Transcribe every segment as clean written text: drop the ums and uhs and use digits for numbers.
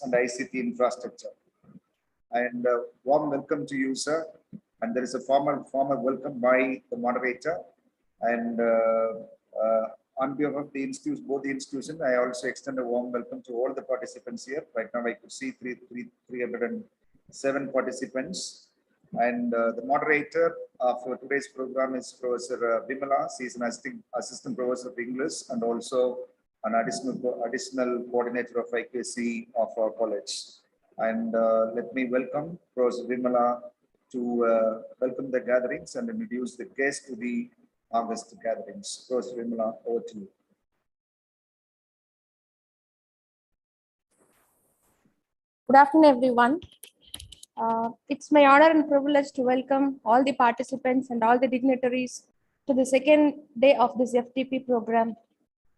and ICT Infrastructure. And warm welcome to you, sir. And there is a formal welcome by the moderator. And on behalf of the institutes, both the institutions, I also extend a warm welcome to all the participants here. Right now, I could see 307 participants. And the moderator for today's program is Professor Vimala. She is an assistant professor of English and also an additional coordinator of IQAC of our college. And let me welcome Professor Vimala to welcome the gatherings and introduce the guests to the August gatherings. Professor Vimala, over to you. Good afternoon, everyone. It's my honor and privilege to welcome all the participants and all the dignitaries to the second day of this FTP program,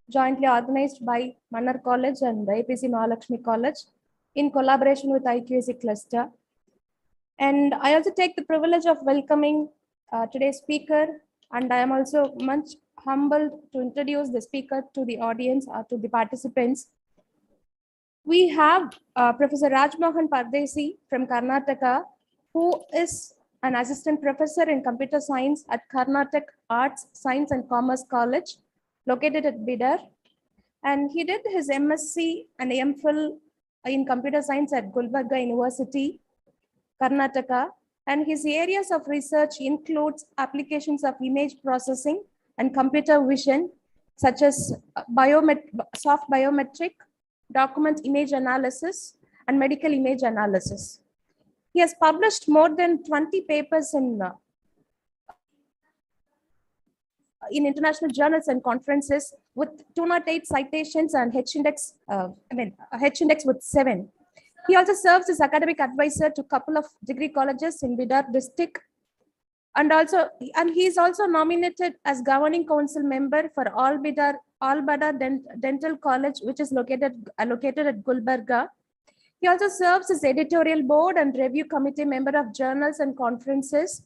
jointly organized by Mannar College and the A.P.C. Mahalaxmi College in collaboration with IQAC Cluster. And I also take the privilege of welcoming today's speaker, and I am also much humbled to introduce the speaker to the audience or to the participants. We have Professor Rajmohan Pardeshi from Karnataka, who is an assistant professor in computer science at Karnatak Arts, Science and Commerce College, located at Bidar. And he did his MSc and MPhil in computer science at Gulbarga University, Karnataka. And his areas of research includes applications of image processing and computer vision, such as soft biometric, document image analysis, and medical image analysis. He has published more than 20 papers in international journals and conferences with 208 citations and H-index with 7. He also serves as academic advisor to a couple of degree colleges in Bidar district. And he is also nominated as governing council member for Abeda Dental College, which is located at Gulbarga. He also serves as editorial board and review committee member of journals and conferences.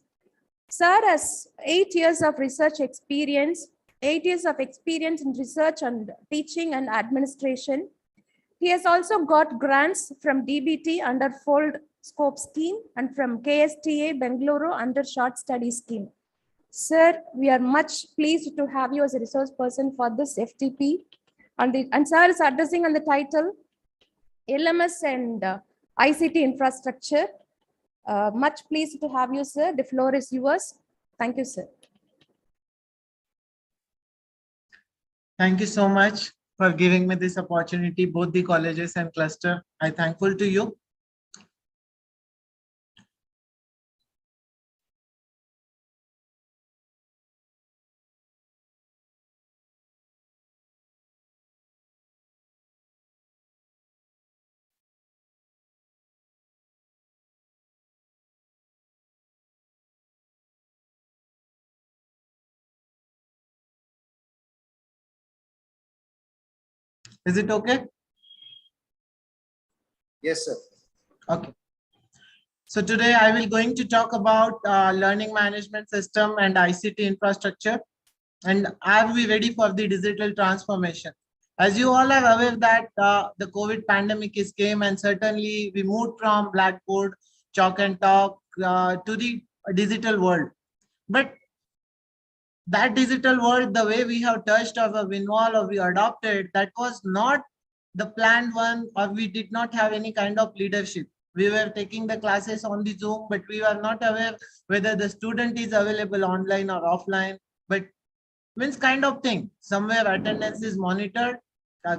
Sir has 8 years of research experience, 8 years of experience in research and teaching and administration. He has also got grants from DBT under Fold Scope Scheme and from KSTA Bengaluru under Short Study Scheme. Sir, we are much pleased to have you as a resource person for this FTP. And sir is addressing on the title LMS and ICT Infrastructure. Much pleased to have you, sir. The floor is yours. Thank you, sir. Thank you so much for giving me this opportunity, both the colleges and cluster. I'm thankful to you. Is it okay? Yes, sir. Okay. So today I will going to talk about learning management system and ICT infrastructure. And are we ready for the digital transformation? As you all are aware that the COVID pandemic is came, and certainly we moved from blackboard, chalk and talk to the digital world. But that digital world, the way we have touched or we involved or we adopted, that was not the planned one, or we did not have any kind of leadership. We were taking the classes on the Zoom, but we were not aware whether the student is available online or offline. But means kind of thing, somewhere attendance is monitored,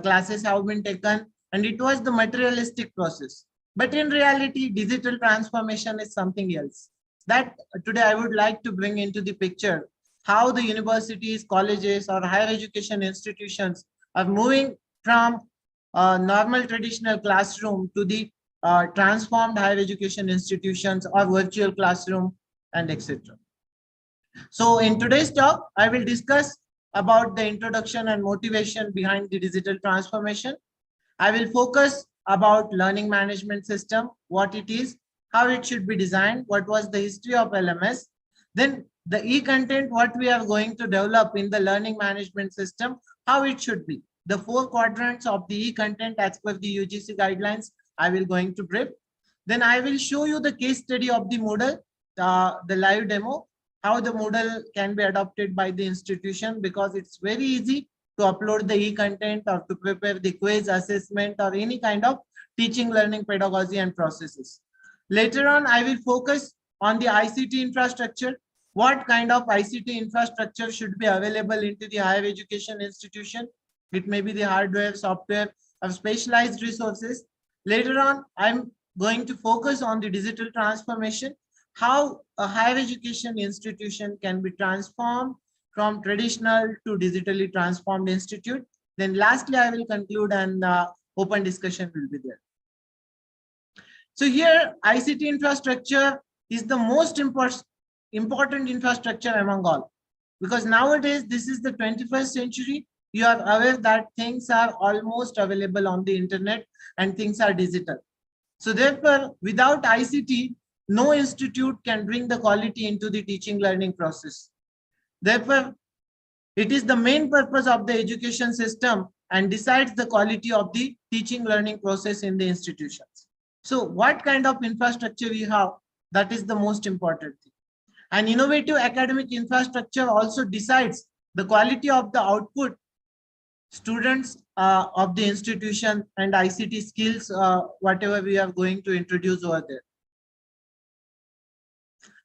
classes have been taken, and it was the materialistic process. But in reality, digital transformation is something else. That today I would like to bring into the picture how the universities, colleges, or higher education institutions are moving from normal traditional classroom to the transformed higher education institutions or virtual classroom and etc. So in today's talk, I will discuss about the introduction and motivation behind the digital transformation. I will focus about learning management system, what it is, how it should be designed, what was the history of LMS, then the e-content, what we are going to develop in the learning management system, how it should be. The 4 quadrants of the e-content as per the UGC guidelines, I will going to brief. Then I will show you the case study of the Moodle, the live demo, how the Moodle can be adopted by the institution, because it's very easy to upload the e-content or to prepare the quiz assessment or any kind of teaching, learning, pedagogy and processes. Later on, I will focus on the ICT infrastructure. What kind of ICT infrastructure should be available into the higher education institution? It may be the hardware, software, or specialized resources. Later on, I'm going to focus on the digital transformation, how a higher education institution can be transformed from traditional to digitally transformed institute. Then lastly, I will conclude and open discussion will be there. So here, ICT infrastructure is the most important infrastructure among all, because nowadays this is the 21st century. You are aware that things are almost available on the internet and things are digital. So therefore, without ICT, no institute can bring the quality into the teaching learning process. Therefore, it is the main purpose of the education system and decides the quality of the teaching learning process in the institutions. So what kind of infrastructure we have, that is the most important thing. An innovative academic infrastructure also decides the quality of the output students of the institution and ICT skills, whatever we are going to introduce over there.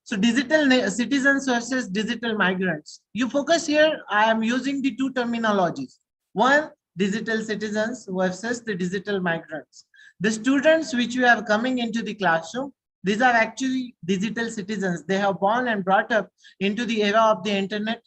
So digital citizens versus digital migrants. You focus here, I am using the two terminologies. One, digital citizens versus the digital migrants. The students which we are coming into the classroom, these are actually digital citizens. They have born and brought up into the era of the internet.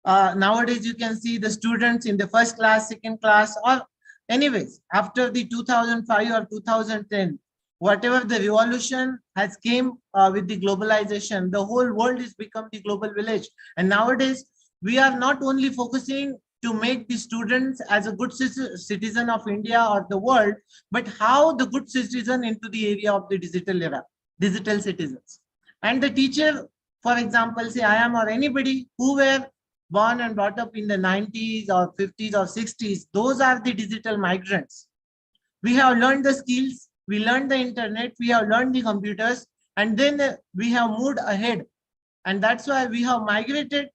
Nowadays, you can see the students in the first class, second class, or anyways, after the 2005 or 2010, whatever the revolution has came with the globalization, the whole world is become the global village. And nowadays, we are not only focusing to make the students as a good citizen of India or the world, but how the good citizen into the area of the digital era, digital citizens. And the teacher, for example, say I am or anybody who were born and brought up in the 90s or 50s or 60s, those are the digital migrants. We have learned the skills, we learned the internet, we have learned the computers, and then we have moved ahead. And that's why we have migrated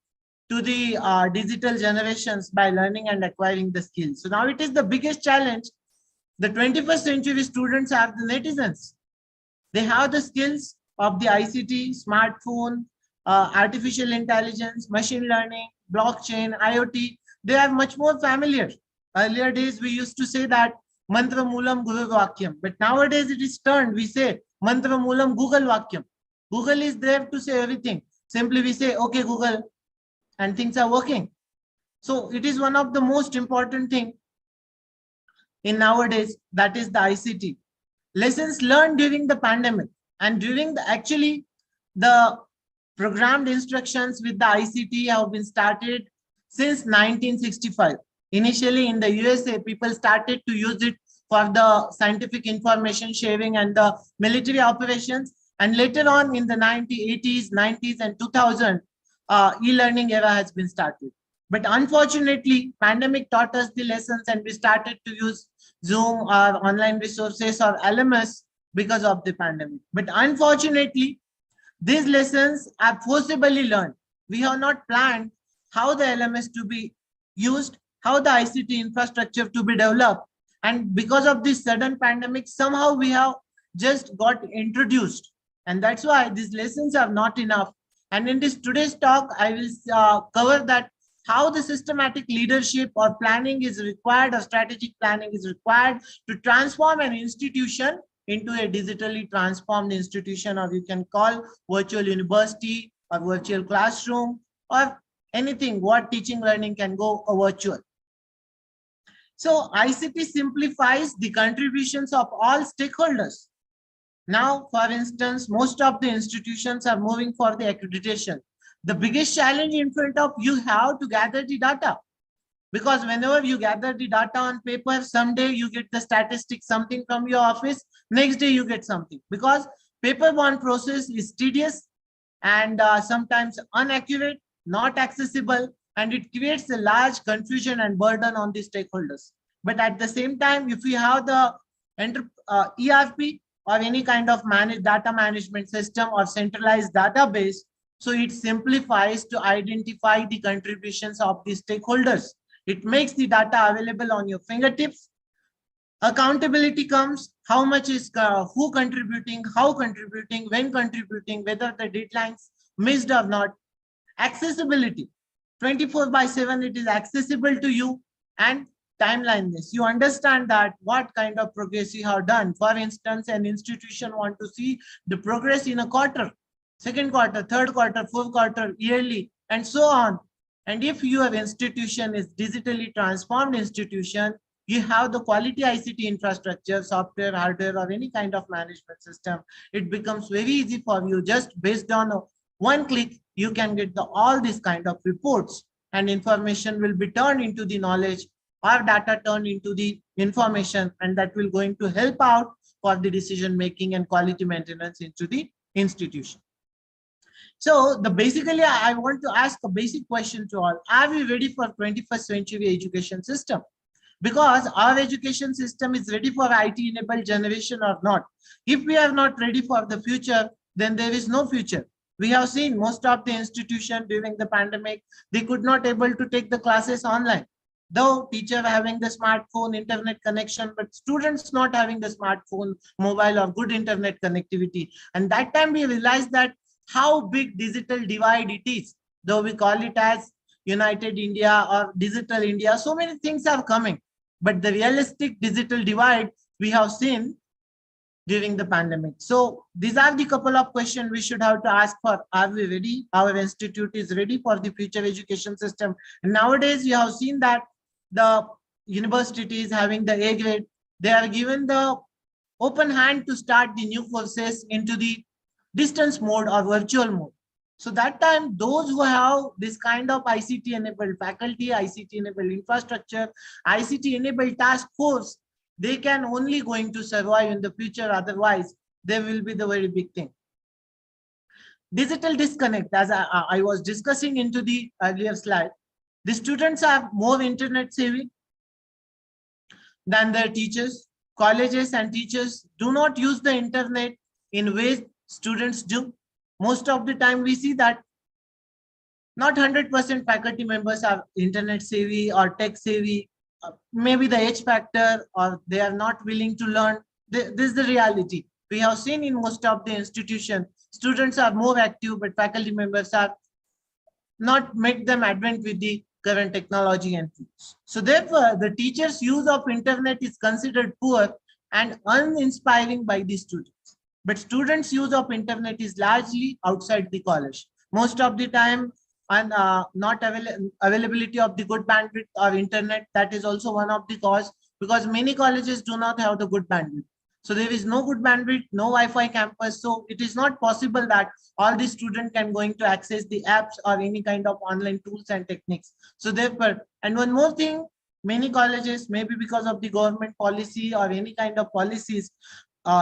to the digital generations by learning and acquiring the skills. So now it is the biggest challenge. The 21st century students are the netizens. They have the skills of the ICT, smartphone, artificial intelligence, machine learning, blockchain, IoT. They are much more familiar. Earlier days, we used to say that mantra moolam Guru Vakyam, but nowadays it is turned. We say mantra moolam Google Vakyam. Google is there to say everything. Simply we say, okay, Google, and things are working. So it is one of the most important thing in nowadays, that is the ICT. Lessons learned during the pandemic and during the actually the programmed instructions with the ICT have been started since 1965. Initially in the USA, people started to use it for the scientific information sharing and the military operations. And later on in the 80s, 90s and 2000, e-learning era has been started. But unfortunately, pandemic taught us the lessons and we started to use Zoom or online resources or LMS because of the pandemic. But unfortunately, these lessons are forcibly learned. We have not planned how the LMS to be used, how the ICT infrastructure to be developed. And because of this sudden pandemic, somehow we have just got introduced. And that's why these lessons are not enough. And in this today's talk, I will cover that how the systematic leadership or planning is required, or strategic planning is required to transform an institution into a digitally transformed institution, or you can call virtual university or virtual classroom or anything what teaching learning can go virtual. So ICT simplifies the contributions of all stakeholders. Now, for instance, most of the institutions are moving for the accreditation. The biggest challenge in front of you have to gather the data. Because whenever you gather the data on paper, someday you get the statistics, something from your office, next day you get something. Because paper-bound process is tedious and sometimes inaccurate, not accessible, and it creates a large confusion and burden on the stakeholders. But at the same time, if we have the ERP or any kind of data management system or centralized database. So it simplifies to identify the contributions of the stakeholders. It makes the data available on your fingertips. Accountability comes, how much is who contributing, how contributing, when contributing, whether the deadlines missed or not. Accessibility, 24/7 it is accessible to you. And timeliness, you understand that what kind of progress you have done. For instance, an institution want to see the progress in a quarter, second quarter, third quarter, fourth quarter, yearly, and so on. And if your institution is digitally transformed institution, you have the quality ICT infrastructure, software, hardware, or any kind of management system, it becomes very easy for you. Just based on one click, you can get all these kind of reports, and information will be turned into the knowledge, or data turned into the information, and that will going to help out for the decision making and quality maintenance into the institution. So basically, I want to ask a basic question to all. Are we ready for 21st century education system? Because our education system is ready for IT-enabled generation or not. If we are not ready for the future, then there is no future. We have seen most of the institutions during the pandemic, they could not able to take the classes online. Though teacher having the smartphone, internet connection, but students not having the smartphone, mobile, or good internet connectivity. And that time we realized that how big digital divide it is. Though we call it as United India or Digital India, so many things are coming. But the realistic digital divide we have seen during the pandemic. So these are the couple of questions we should have to ask for. Are we ready? Our institute is ready for the future education system. And nowadays, you have seen that the universities having the A grade, they are given the open hand to start the new courses into the distance mode or virtual mode. So that time, those who have this kind of ICT-enabled faculty, ICT-enabled infrastructure, ICT-enabled task force, they can only going to survive in the future. Otherwise, there will be the very big thing. Digital disconnect, as I was discussing into the earlier slide, the students are more internet savvy than their teachers. Colleges and teachers do not use the internet in ways students do. Most of the time we see that not 100% faculty members are internet savvy or tech savvy. Maybe the age factor, or they are not willing to learn. This is the reality. We have seen in most of the institutions, students are more active, but faculty members are not make them advent with the current technology and tools. So therefore, the teacher's use of internet is considered poor and uninspiring by the students. But students' use of internet is largely outside the college. Most of the time, and not availability of the good bandwidth or internet, that is also one of the cause, because many colleges do not have the good bandwidth. So there is no good bandwidth, no Wi-Fi campus. So it is not possible that all the students can going to access the apps or any kind of online tools and techniques. So therefore, and one more thing, many colleges, maybe because of the government policy or any kind of policies,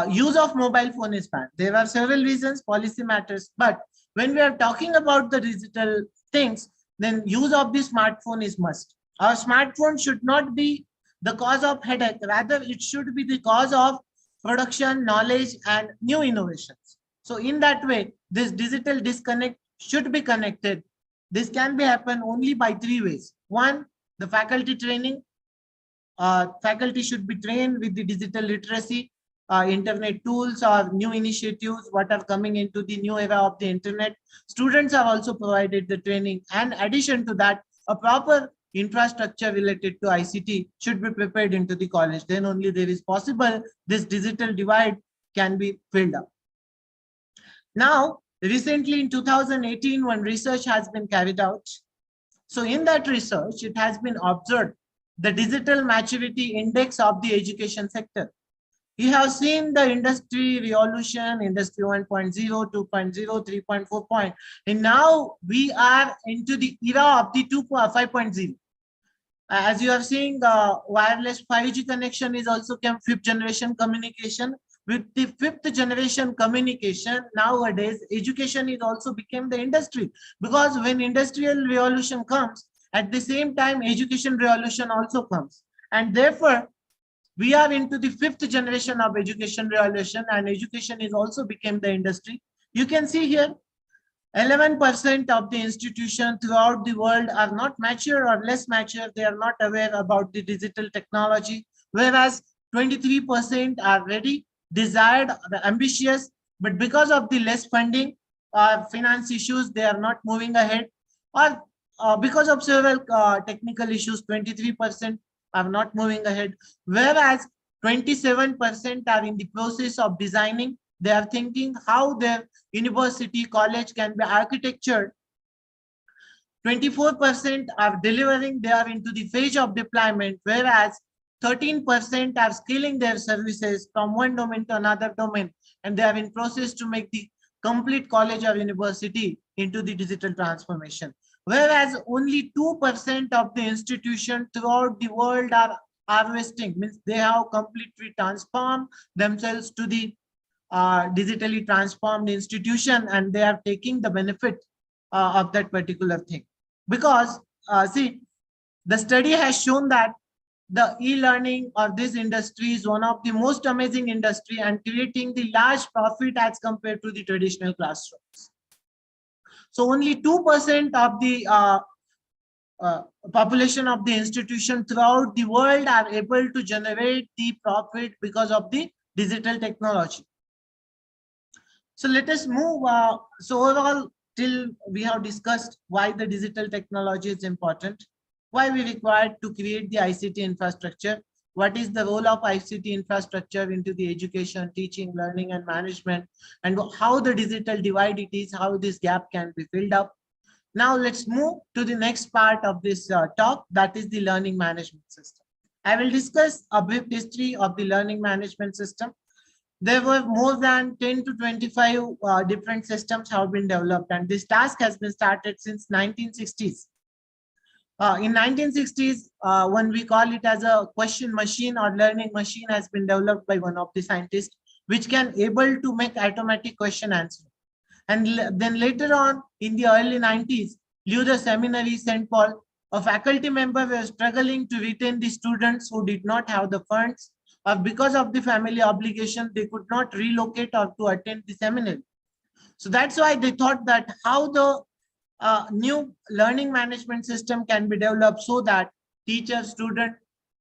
use of mobile phone is banned. There are several reasons, policy matters, but when we are talking about the digital things, then use of the smartphone is must. Our smartphone should not be the cause of headache, rather it should be the cause of production, knowledge, and new innovations. So in that way, this digital disconnect should be connected. This can be happen only by 3 ways. One, the faculty training. Faculty should be trained with the digital literacy, internet tools or new initiatives what are coming into the new era of the internet. Students are also provided the training, and addition to that, a proper infrastructure related to ICT should be prepared into the college. Then only there is possible this digital divide can be filled up. Now, recently in 2018, one research has been carried out. So in that research, it has been observed the digital maturity index of the education sector. You have seen the industry revolution, industry 1.0, 2.0, 3.4, and now we are into the era of the 5.0. As you are seeing, wireless 5G connection is also came 5th generation communication. With the 5th generation communication, nowadays education is also became the industry, because when industrial revolution comes, at the same time education revolution also comes, and therefore We are into the 5th generation of education revolution, and education is also became the industry. You can see here 11% of the institutions throughout the world are not mature or less mature. They are not aware about the digital technology, whereas 23% are ready, desired, ambitious, but because of the less funding or finance issues, they are not moving ahead. Or because of several technical issues, 23% are not moving ahead, whereas 27% are in the process of designing. They are thinking how their university, college can be architectured. 24% are delivering, they are into the phase of deployment, whereas 13% are scaling their services from one domain to another domain, and they are in process to make the complete college or university into the digital transformation. Whereas only 2% of the institutions throughout the world are harvesting, means they have completely transformed themselves to the digitally transformed institution, and they are taking the benefit of that particular thing. Because see, the study has shown that the e-learning or this industry is one of the most amazing industry and creating the large profit as compared to the traditional classrooms. So only 2% of the population of the institution throughout the world are able to generate the profit because of the digital technology. So let us move. So overall, till we have discussed why the digital technology is important, why we required to create the ICT infrastructure, what is the role of ICT infrastructure into the education, teaching, learning, and management, and how the digital divide it is, how this gap can be filled up. Now let's move to the next part of this talk, that is the learning management system. I will discuss a brief history of the learning management system. There were more than 10 to 25 different systems have been developed, and this task has been started since 1960s. In 1960s, when we call it as a question machine or learning machine has been developed by one of the scientists, which can able to make automatic question answer. And then later on in the early 90s, Luther Seminary, St. Paul, a faculty member were struggling to retain the students who did not have the funds, or because of the family obligation, they could not relocate or to attend the seminary. So that's why they thought that how the new learning management system can be developed so that teacher, student,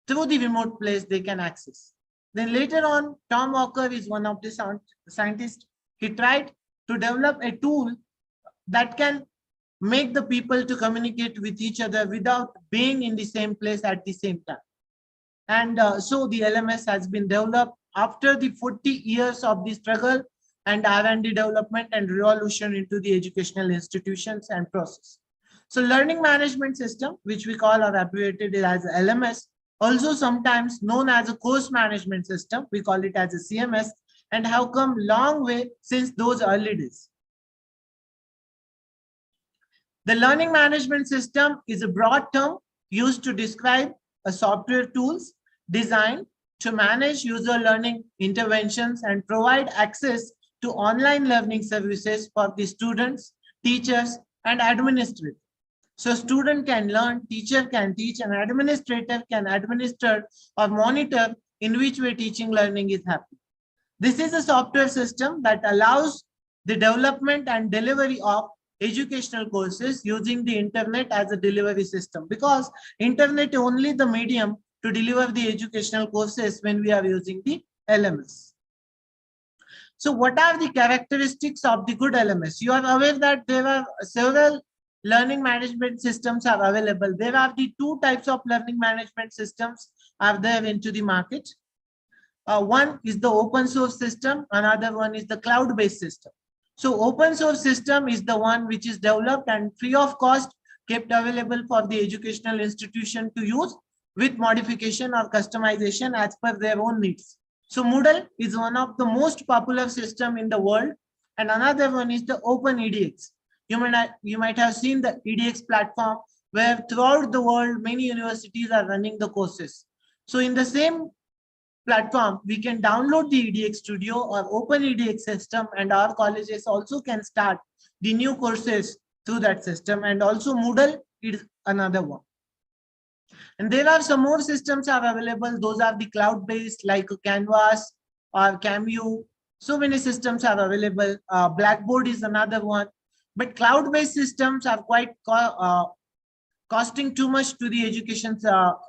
through the remote place, they can access. Then later on, Tom Walker is one of the scientists. He tried to develop a tool that can make the people to communicate with each other without being in the same place at the same time. And so the LMS has been developed after the 40 years of the struggle and R&D development and revolution into the educational institutions and process. So learning management system, which we call or abbreviated as LMS, also sometimes known as a course management system, we call it as a CMS, and have come long way since those early days. The learning management system is a broad term used to describe a software tools designed to manage user learning interventions and provide access to online learning services for the students, teachers, and administrators. So student can learn, teacher can teach, and administrator can administer or monitor in which way teaching learning is happening. This is a software system that allows the development and delivery of educational courses using the internet as a delivery system, because internet is only the medium to deliver the educational courses when we are using the LMS. So what are the characteristics of the good LMS? You are aware that there are several learning management systems are available. There are the two types of learning management systems are there into the market. One is the open source system, another one is the cloud-based system. So open source system is the one which is developed and free of cost kept available for the educational institution to use with modification or customization as per their own needs. So Moodle is one of the most popular system in the world, and another one is the Open EDX. You might have seen the EDX platform where throughout the world many universities are running the courses. So in the same platform, we can download the EDX Studio or Open EDX system, and our colleges also can start the new courses through that system. And also Moodle is another one. And there are some more systems are available. Those are the cloud-based like Canvas or Cameo. So many systems are available. Blackboard is another one. But cloud-based systems are quite costing too much to the education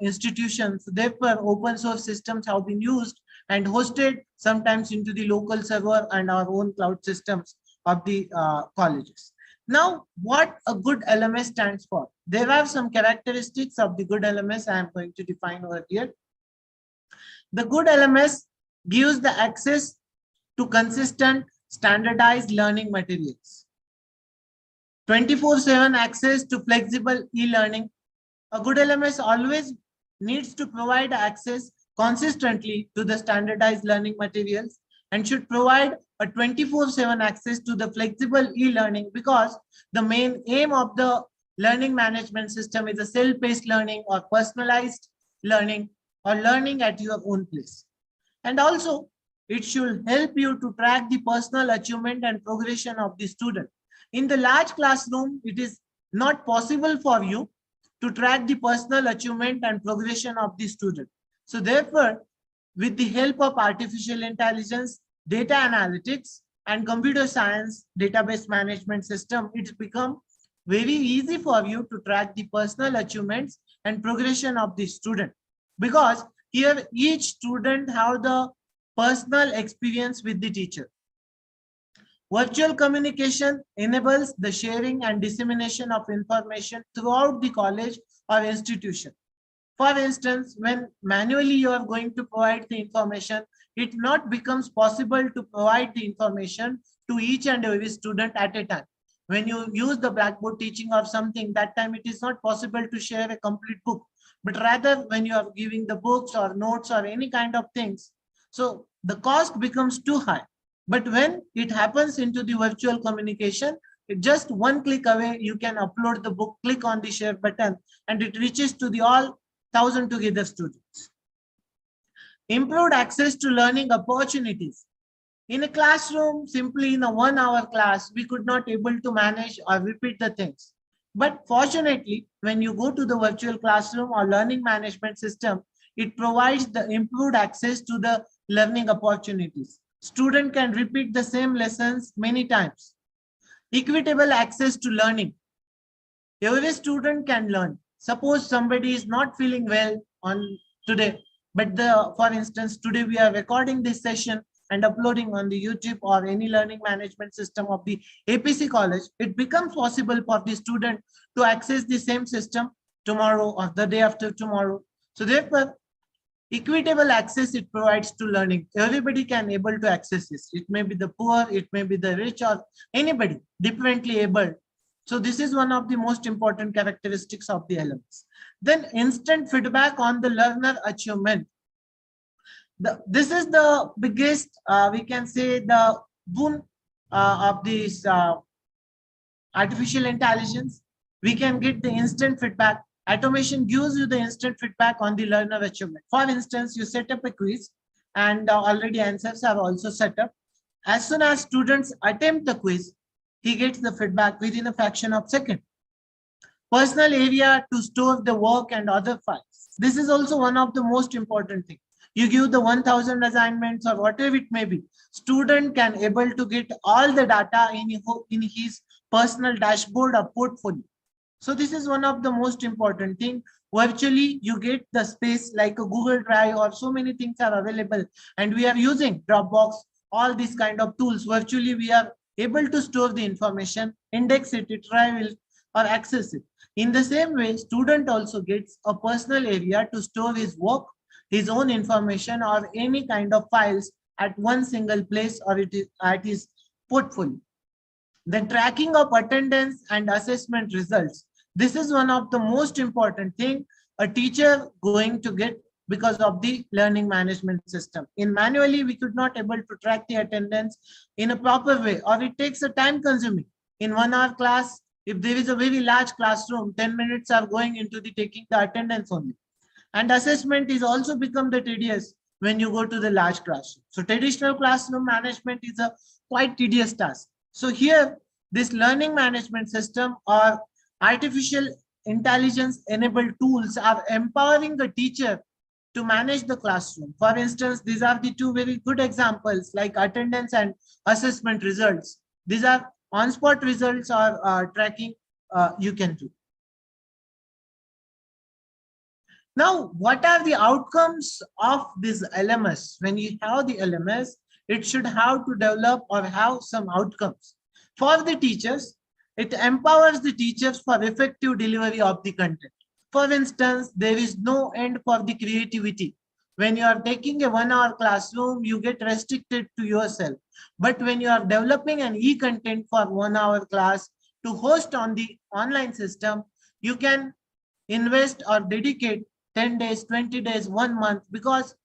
institutions. Therefore, open source systems have been used and hosted sometimes into the local server and our own cloud systems of the colleges. Now, what a good LMS stands for. There are some characteristics of the good LMS I am going to define over here. The good LMS gives the access to consistent, standardized learning materials. 24/7 access to flexible e-learning. A good LMS always needs to provide access consistently to the standardized learning materials and should provide a 24/7 access to the flexible e-learning, because the main aim of the learning management system is a self-paced learning or personalized learning or learning at your own place. And also, it should help you to track the personal achievement and progression of the student. In the large classroom, it is not possible for you to track the personal achievement and progression of the student. So therefore, with the help of artificial intelligence, data analytics, and computer science database management system, it's become very easy for you to track the personal achievements and progression of the student, because here each student have the personal experience with the teacher. Virtual communication enables the sharing and dissemination of information throughout the college or institution. For instance, when manually you are going to provide the information, it not becomes possible to provide the information to each and every student at a time. When you use the Blackboard teaching or something, that time it is not possible to share a complete book, but rather when you are giving the books or notes or any kind of things, so the cost becomes too high. But when it happens into the virtual communication, just one click away, you can upload the book, click on the share button, and it reaches to the all 1,000 together students. Improved access to learning opportunities. In a classroom, simply in a 1 hour class, we could not able to manage or repeat the things. But fortunately, when you go to the virtual classroom or learning management system, it provides the improved access to the learning opportunities. Student can repeat the same lessons many times. Equitable access to learning. Every student can learn. Suppose somebody is not feeling well on today, but for instance, today we are recording this session and uploading on the YouTube or any learning management system of the A.P.C. college, it becomes possible for the student to access the same system tomorrow or the day after tomorrow. So therefore, equitable access it provides to learning. Everybody can able to access this. It may be the poor, it may be the rich, or anybody differently able. So this is one of the most important characteristics of the LMS. Then instant feedback on the learner achievement. This is the biggest, we can say, the boon of this artificial intelligence. We can get the instant feedback. Automation gives you the instant feedback on the learner achievement. For instance, you set up a quiz and already answers are also set up. As soon as students attempt the quiz, he gets the feedback within a fraction of a second. Personal area to store the work and other files. This is also one of the most important things. You give the 1,000 assignments or whatever it may be. Student can able to get all the data in his personal dashboard or portfolio. So this is one of the most important thing. Virtually, you get the space like a Google Drive or so many things are available, and we are using Dropbox, all these kind of tools. Virtually, we are able to store the information, index it, retrieve it, or access it. In the same way, student also gets a personal area to store his work, his own information, or any kind of files at one single place, or it is at his portfolio. The tracking of attendance and assessment results. This is one of the most important thing a teacher going to get because of the learning management system. In manually, we could not able to track the attendance in a proper way, or it takes a time consuming. In 1 hour class, if there is a very large classroom, 10 minutes are going into the taking the attendance only. And assessment is also become the tedious when you go to the large classroom. So traditional classroom management is a quite tedious task. So here, this learning management system or artificial intelligence-enabled tools are empowering the teacher to manage the classroom. For instance, these are the two very good examples like attendance and assessment results. These are on-spot results or tracking you can do. Now, what are the outcomes of this LMS? When you have the LMS, it should have to develop or have some outcomes. For the teachers, it empowers the teachers for effective delivery of the content. For instance, there is no end for the creativity. When you are taking a 1 hour classroom, you get restricted to yourself. But when you are developing an e-content for 1 hour class to host on the online system, you can invest or dedicate 10 days, 20 days, 1 month, because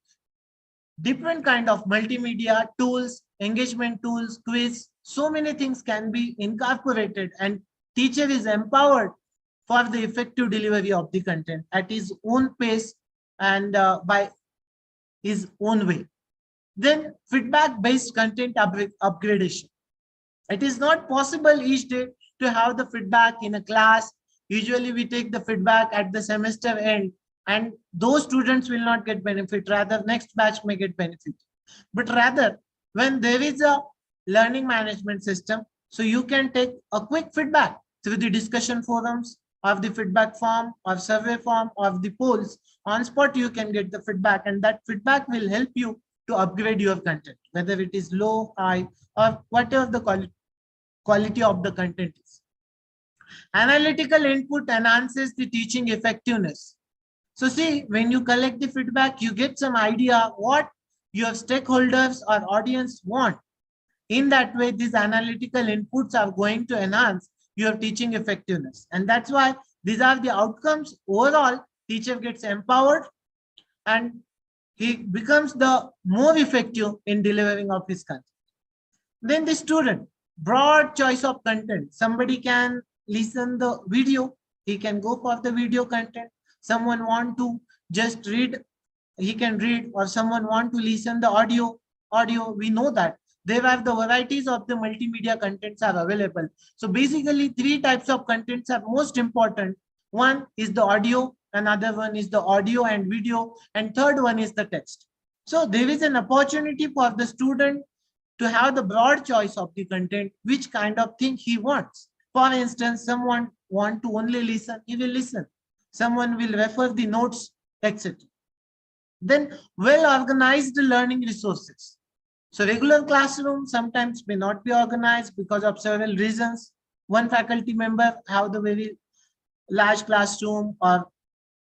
different kind of multimedia tools, engagement tools, quiz, so many things can be incorporated, and teacher is empowered for the effective delivery of the content at his own pace and by his own way. Then feedback-based content upgradation. It is not possible each day to have the feedback in a class. Usually we take the feedback at the semester end, and those students will not get benefit. Rather, next batch may get benefit. But rather, when there is a learning management system, so you can take a quick feedback through the discussion forums of the feedback form or survey form of the polls. On spot, you can get the feedback, and that feedback will help you to upgrade your content, whether it is low, high, or whatever the quality of the content is. Analytical input enhances the teaching effectiveness. So see, when you collect the feedback, you get some idea what your stakeholders or audience want. In that way, these analytical inputs are going to enhance your teaching effectiveness. And that's why these are the outcomes. Overall, teacher gets empowered and he becomes the more effective in delivering of his content. Then the student, broad choice of content. Somebody can listen the video, he can go for the video content. Someone want to just read, he can read, or someone want to listen the audio, we know that. There are the varieties of the multimedia contents are available. So basically 3 types of contents are most important. One is the audio, another one is the audio and video, and third one is the text. So there is an opportunity for the student to have the broad choice of the content, which kind of thing he wants. For instance, someone want to only listen, he will listen. Someone will refer the notes, etc. Then well-organized learning resources. So regular classroom sometimes may not be organized because of several reasons. One faculty member have the very large classroom or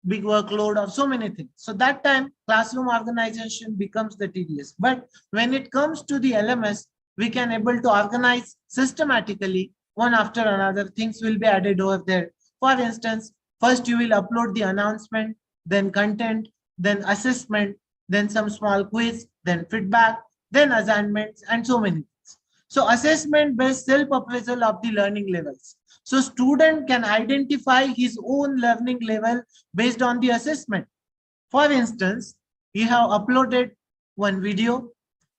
big workload or so many things. So that time classroom organization becomes the tedious. But when it comes to the LMS, we can able to organize systematically one after another. Things will be added over there. For instance, first you will upload the announcement, then content, then assessment, then some small quiz, then feedback, then assignments, and so many things. So assessment-based self-appraisal of the learning levels. So student can identify his own learning level based on the assessment. For instance, you have uploaded one video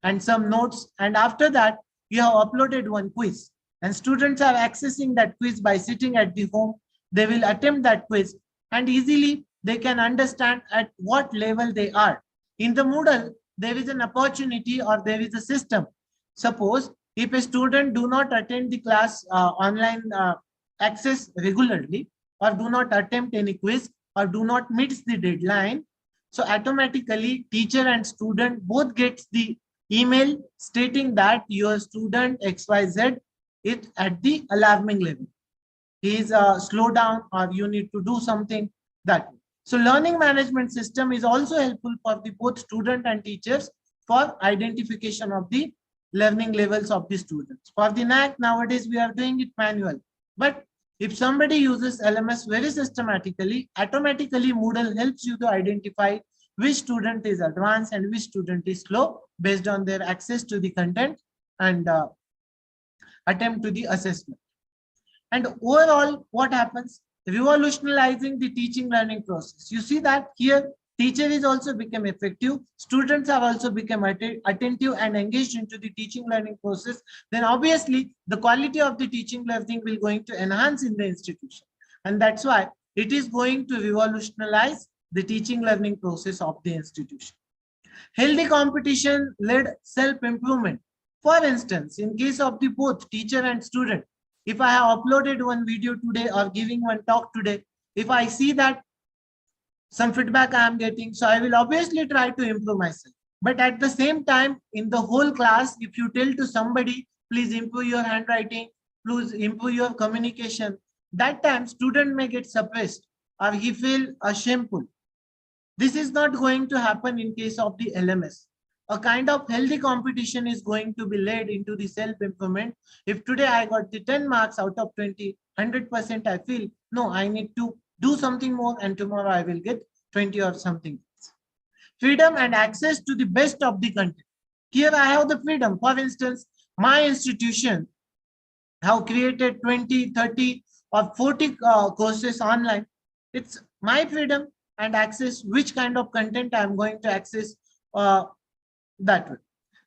and some notes, and after that, you have uploaded one quiz. And students are accessing that quiz by sitting at the home. They will attempt that quiz and easily they can understand at what level they are. In the Moodle, there is an opportunity or there is a system. Suppose if a student do not attend the class online access regularly, or do not attempt any quiz, or do not meet the deadline, so automatically teacher and student both gets the email stating that your student XYZ is at the alarming level. He is slow down, or you need to do something that way. So learning management system is also helpful for the both student and teachers for identification of the learning levels of the students. For the NAC, nowadays we are doing it manual. But if somebody uses LMS very systematically, automatically Moodle helps you to identify which student is advanced and which student is slow based on their access to the content and attempt to the assessment. And overall, what happens? Revolutionizing the teaching learning process. You see that here, teacher is also become effective. Students have also become attentive and engaged into the teaching learning process. Then obviously, the quality of the teaching learning will going to enhance in the institution. And that's why It is going to revolutionize the teaching learning process of the institution. Healthy competition led self-improvement. For instance, in case of the both teacher and student, if I have uploaded one video today or giving one talk today, if I see that some feedback I am getting, so I will obviously try to improve myself. But at the same time, in the whole class, if you tell to somebody, please improve your handwriting, please improve your communication, that time student may get suppressed or he feel shameful. This is not going to happen in case of the LMS. A kind of healthy competition is going to be led into the self-improvement. If today I got the 10 marks out of 20, 100% I feel, no, I need to do something more and tomorrow I will get 20 or something. Freedom and access to the best of the content. Here I have the freedom. For instance, my institution have created 20, 30 or 40 courses online. It's my freedom and access which kind of content I'm going to access that way.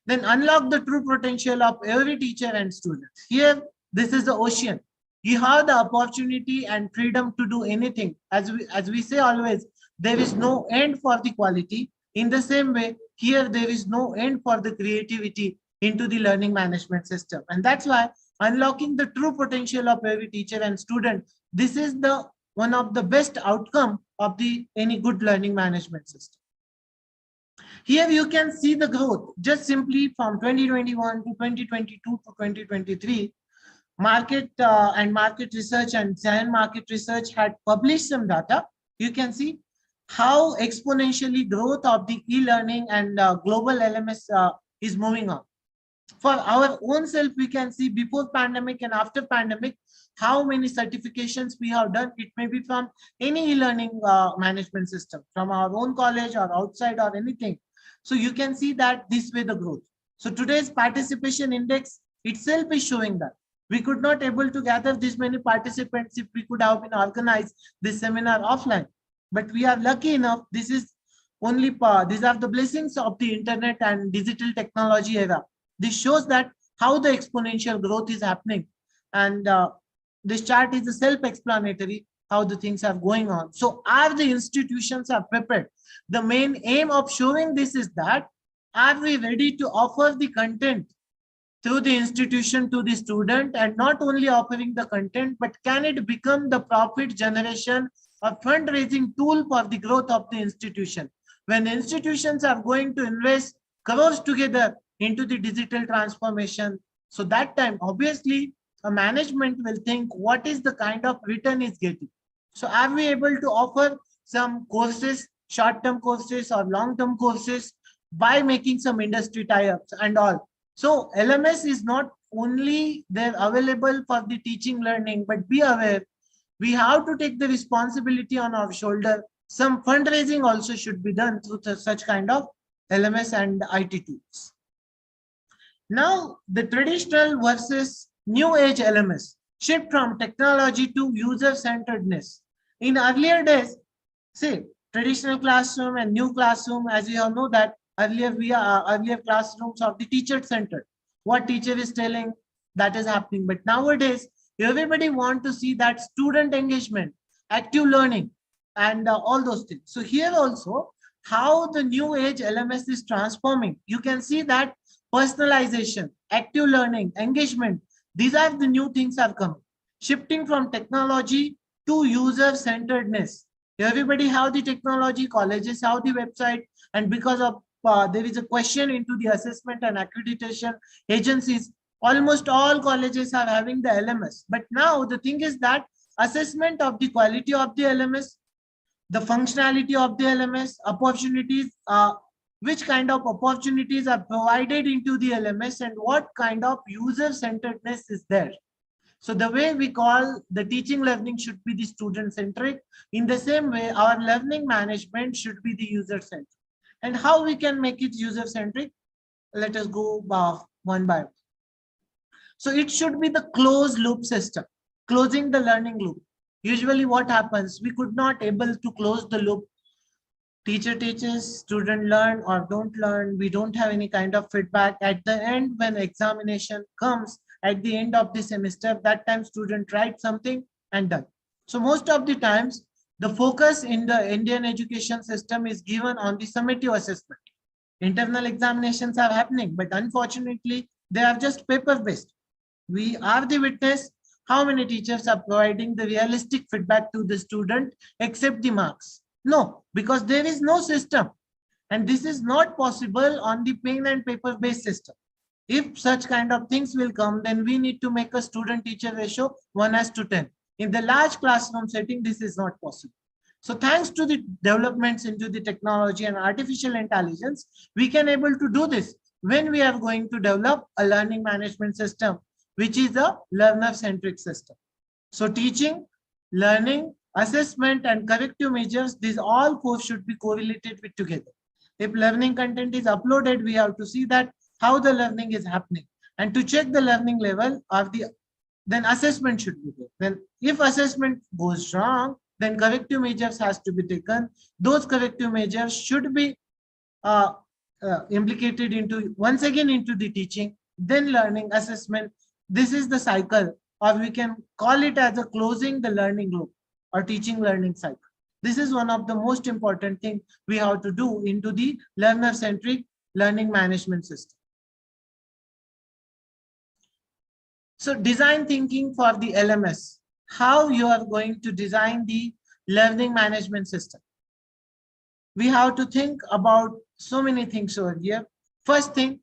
Then unlock the true potential of every teacher and student. Here, this is the ocean. You have the opportunity and freedom to do anything. As we say always, there is no end for the quality. In the same way, here there is no end for the creativity into the learning management system. And that's why unlocking the true potential of every teacher and student, this is the one of the best outcome of the any good learning management system. Here you can see the growth just simply from 2021 to 2022 to 2023. Market research and Giant Market Research had published some data. You can see how exponentially growth of the e-learning and global LMS is moving on. For our own self, we can see before pandemic and after pandemic, how many certifications we have done. It may be from any e-learning management system, from our own college or outside or anything. So you can see that this way the growth. So today's participation index itself is showing that. We could not able to gather this many participants if we could have been organized this seminar offline. But we are lucky enough. This is only these are the blessings of the internet and digital technology era. This shows that how the exponential growth is happening. And this chart is self-explanatory how the things are going on. So are the institutions are prepared? The main aim of showing this is that are we ready to offer the content through the institution to the student, and not only offering the content, but can it become the profit generation or fundraising tool for the growth of the institution? When institutions are going to invest crores together into the digital transformation, so that time obviously a management will think what is the kind of return is getting. So are we able to offer some courses, short-term courses or long-term courses by making some industry tie-ups and all? So LMS is not only there available for the teaching learning, but be aware, we have to take the responsibility on our shoulder. Some fundraising also should be done through such kind of LMS and IT tools. Now the traditional versus new age LMS, shift from technology to user-centeredness. In earlier days, say traditional classroom and new classroom, as you all know that earlier classrooms of the teacher centered. What teacher is telling, that is happening. But nowadays, everybody want to see that student engagement, active learning, and all those things. So here also, how the new age LMS is transforming. You can see that personalization, active learning, engagement, these are the new things are coming. Shifting from technology to user-centeredness. Everybody have the technology, colleges have the website, and because of there is a question into the assessment and accreditation agencies, almost all colleges are having the LMS. But now the thing is that assessment of the quality of the LMS, the functionality of the LMS, opportunities, which kind of opportunities are provided into the LMS and what kind of user-centeredness is there. So the way we call the teaching learning should be the student-centric. In the same way, our learning management should be the user-centric. And how we can make it user-centric? Let us go one by one. So it should be the closed loop system, closing the learning loop. Usually what happens, we could not able to close the loop. Teacher teaches, student learn or don't learn. We don't have any kind of feedback. At the end, when examination comes, at the end of the semester, that time student write something and done. So most of the times, The focus in the Indian education system is given on the summative assessment. Internal examinations are happening, but unfortunately, they are just paper-based. We are the witness how many teachers are providing the realistic feedback to the student except the marks. No, because there is no system. And this is not possible on the pen and paper-based system. If such kind of things will come, then we need to make a student-teacher ratio 1:10. In the large classroom setting, this is not possible. So thanks to the developments into the technology and artificial intelligence, we can able to do this when we are going to develop a learning management system, which is a learner-centric system. So teaching, learning, assessment, and corrective measures, these all four should be correlated with together. If learning content is uploaded, we have to see that how the learning is happening. And to check the learning level of then assessment should be there. Then if assessment goes wrong, then corrective measures has to be taken. Those corrective measures should be implicated into once again into the teaching, then learning, assessment. This is the cycle, or we can call it as a closing the learning loop or teaching learning cycle. This is one of the most important thing we have to do into the learner-centric learning management system. So design thinking for the LMS, how you are going to design the learning management system. We have to think about so many things over here. First thing,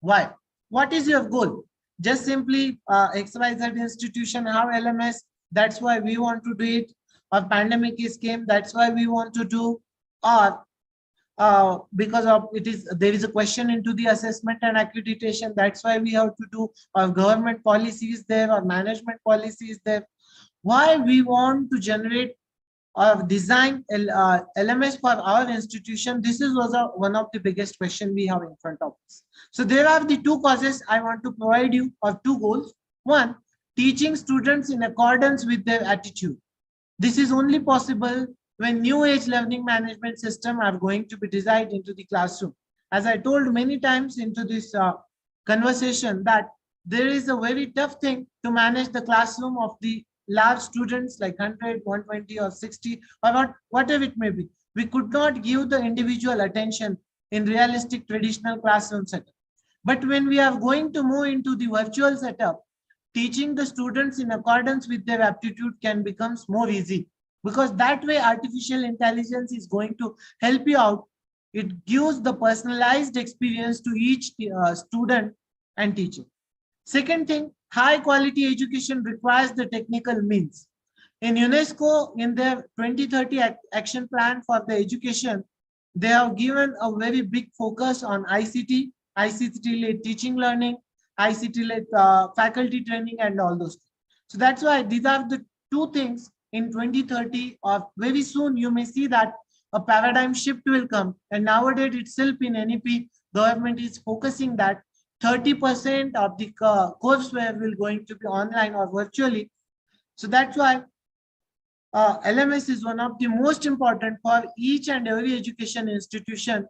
why? What is your goal? Just simply XYZ institution have LMS, that's why we want to do it, or pandemic is came, that's why we want to do, or because of there is a question into the assessment and accreditation, that's why we have to do, or government policies there, or management policies there. Why we want to generate or design LMS for our institution? This is one of the biggest question we have in front of us. So there are the two causes I want to provide you, or two goals. One, teaching students in accordance with their attitude. This is only possible when new age learning management system are going to be designed into the classroom. As I told many times into this conversation, that there is a very tough thing to manage the classroom of the large students like 100, 120 or 60 or whatever it may be. We could not give the individual attention in realistic traditional classroom setup. But when we are going to move into the virtual setup, teaching the students in accordance with their aptitude can become more easy, because that way artificial intelligence is going to help you out. It gives the personalized experience to each student and teacher. Second thing, high quality education requires the technical means. In UNESCO, in their 2030 action plan for the education, they have given a very big focus on ICT, ICT-led teaching learning, ICT-led faculty training, and all those things. So that's why these are the two things in 2030, or very soon you may see that a paradigm shift will come. And nowadays itself in NEP, government is focusing that 30% of the courseware will going to be online or virtually. So that's why LMS is one of the most important for each and every education institution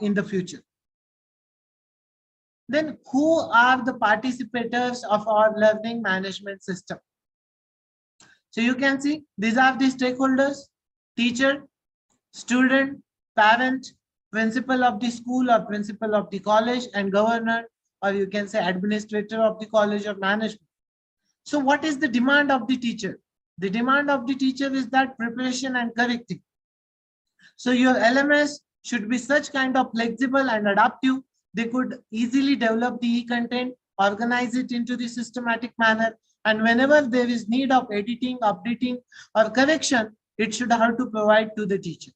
in the future. Then who are the participators of our learning management system? So you can see these are the stakeholders: teacher, student, parent, principal of the school or principal of the college, and governor, or you can say administrator of the college or management. So what is the demand of the teacher? The demand of the teacher is that preparation and correcting. So your LMS should be such kind of flexible and adaptive. They could easily develop the e-content, organize it into the systematic manner, and whenever there is need of editing, updating, or correction, it should have to provide to the teacher.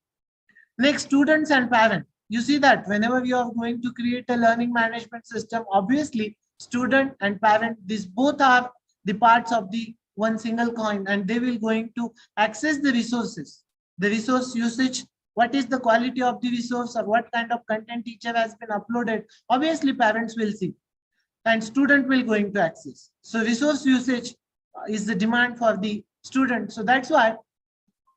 Next, students and parents. You see that whenever you are going to create a learning management system, obviously student and parent, these both are the parts of the one single coin, and they will going to access the resources, the resource usage, what is the quality of the resource, or what kind of content teacher has been uploaded. Obviously parents will see and student will going to access. So resource usage is the demand for the student. So that's why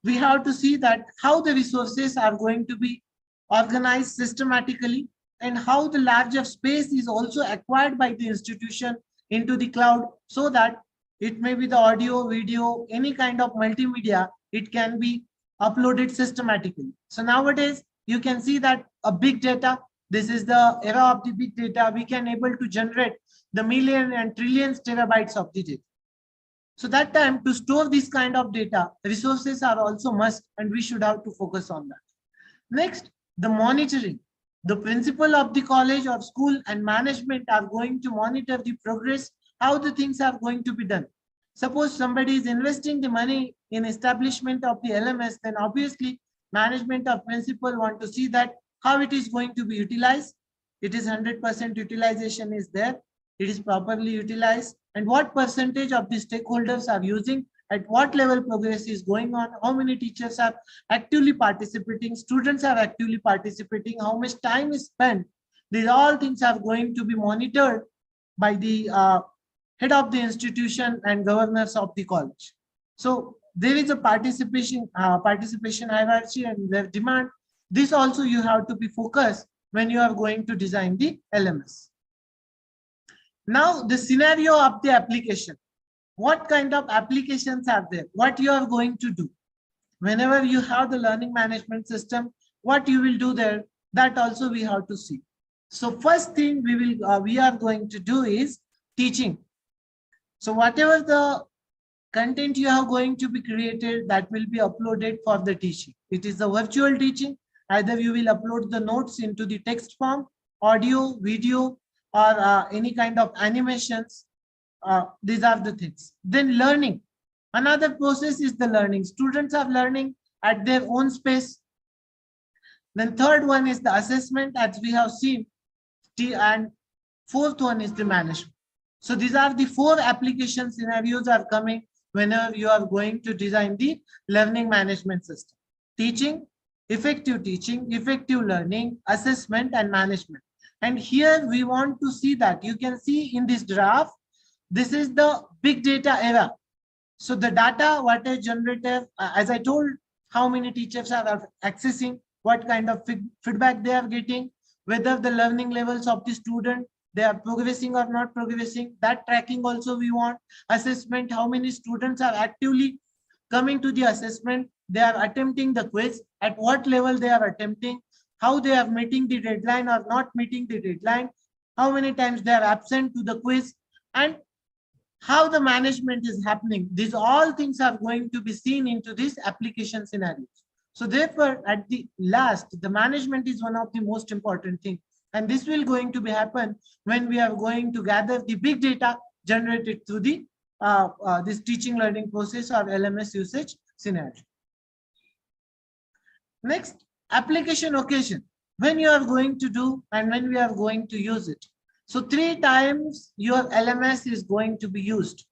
we have to see that how the resources are going to be organized systematically, and how the larger space is also acquired by the institution into the cloud, so that it may be the audio, video, any kind of multimedia, it can be uploaded systematically. So nowadays, you can see that a big data, this is the era of the big data, we can able to generate the million and trillions terabytes of the data. So that time to store this kind of data, resources are also must, and we should have to focus on that. Next, the monitoring. The principal of the college or school and management are going to monitor the progress, how the things are going to be done. Suppose somebody is investing the money in establishment of the LMS, then obviously management or principal want to see that how it is going to be utilized. It is 100% utilization is there. It is properly utilized, and what percentage of the stakeholders are using, at what level progress is going on, how many teachers are actively participating, students are actively participating, how much time is spent. These all things are going to be monitored by the head of the institution and governors of the college. So there is a participation hierarchy and their demand. This also you have to be focused when you are going to design the LMS. Now the scenario of the application. What kind of applications are there? What you are going to do? Whenever you have the learning management system, what you will do there, that also we have to see. So first thing we are going to do is teaching. So whatever the content you are going to be created, that will be uploaded for the teaching. It is a virtual teaching. Either you will upload the notes into the text form, audio, video, or any kind of animations. These are the things. Then learning. Another process is the learning. Students are learning at their own space. Then third one is the assessment, as we have seen. And fourth one is the management. So these are the 4 application scenarios are coming whenever you are going to design the learning management system. Teaching, effective learning, assessment, and management. And here we want to see that you can see in this graph, this is the big data era. So the data, what is generated, as I told, how many teachers are accessing, what kind of feedback they are getting, whether the learning levels of the student, they are progressing or not progressing, that tracking also we want. Assessment, how many students are actively coming to the assessment, they are attempting the quiz, at what level they are attempting, how they are meeting the deadline or not meeting the deadline, how many times they are absent to the quiz, and how the management is happening. These all things are going to be seen into this application scenarios. So therefore, at the last, the management is one of the most important things. And this will going to be happen when we are going to gather the big data generated through the this teaching learning process or LMS usage scenario. Next, application occasion. When you are going to do and when we are going to use it. So 3 times your LMS is going to be used.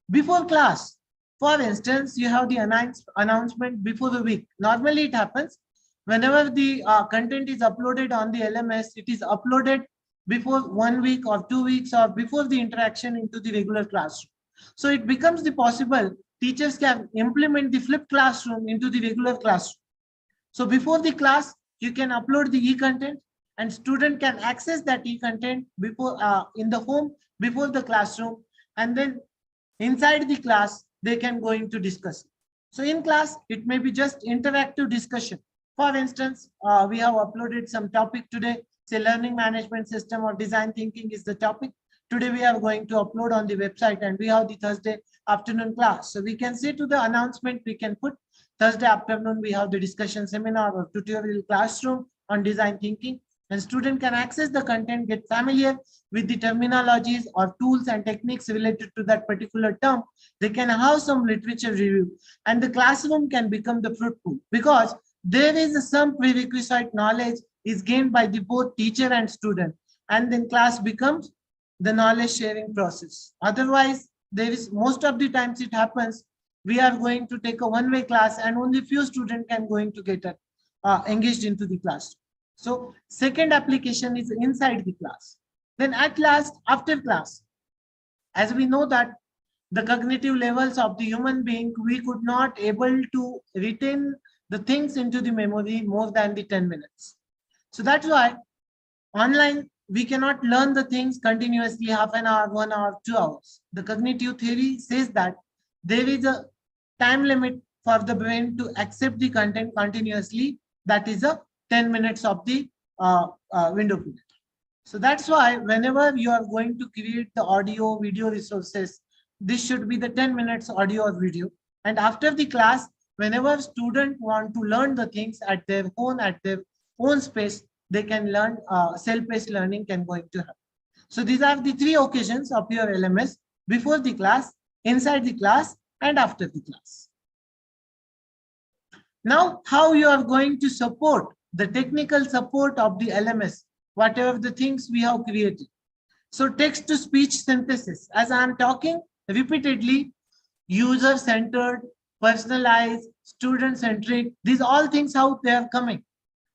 Before class, for instance, you have the announcement before the week. Normally it happens whenever the content is uploaded on the LMS, it is uploaded before 1 week or 2 weeks or before the interaction into the regular classroom. So it becomes the possible teachers can implement the flipped classroom into the regular classroom. So before the class, you can upload the e-content and student can access that e-content before in the home before the classroom, and then inside the class they can go into discuss. So in class it may be just interactive discussion. For instance, we have uploaded some topic today, say learning management system or design thinking is the topic. Today we are going to upload on the website and we have the Thursday afternoon class. So we can say to the announcement, we can put Thursday afternoon, we have the discussion seminar or tutorial classroom on design thinking, and student can access the content, get familiar with the terminologies or tools and techniques related to that particular term. They can have some literature review and the classroom can become the fruitful because there is some prerequisite knowledge is gained by the both teacher and student, and then class becomes the knowledge sharing process. Otherwise, there is most of the times it happens, we are going to take a one-way class and only few students can going to get engaged into the class. So second application is inside the class. Then at last, after class, as we know that the cognitive levels of the human being, we could not able to retain the things into the memory more than the 10 minutes. So that's why online, we cannot learn the things continuously half an hour, 1 hour, 2 hours. The cognitive theory says that there is a time limit for the brain to accept the content continuously. That is a 10 minutes of the window period. So that's why whenever you are going to create the audio video resources, this should be the 10 minutes audio or video. And after the class, whenever students want to learn the things at their own space, they can learn. Self-paced learning can going to happen. So these are the 3 occasions of your LMS: before the class, inside the class, and after the class. Now, how you are going to support the technical support of the LMS, whatever the things we have created. So text to speech synthesis, as I am talking repeatedly, user-centered, personalized, student-centric, these all things how they are coming.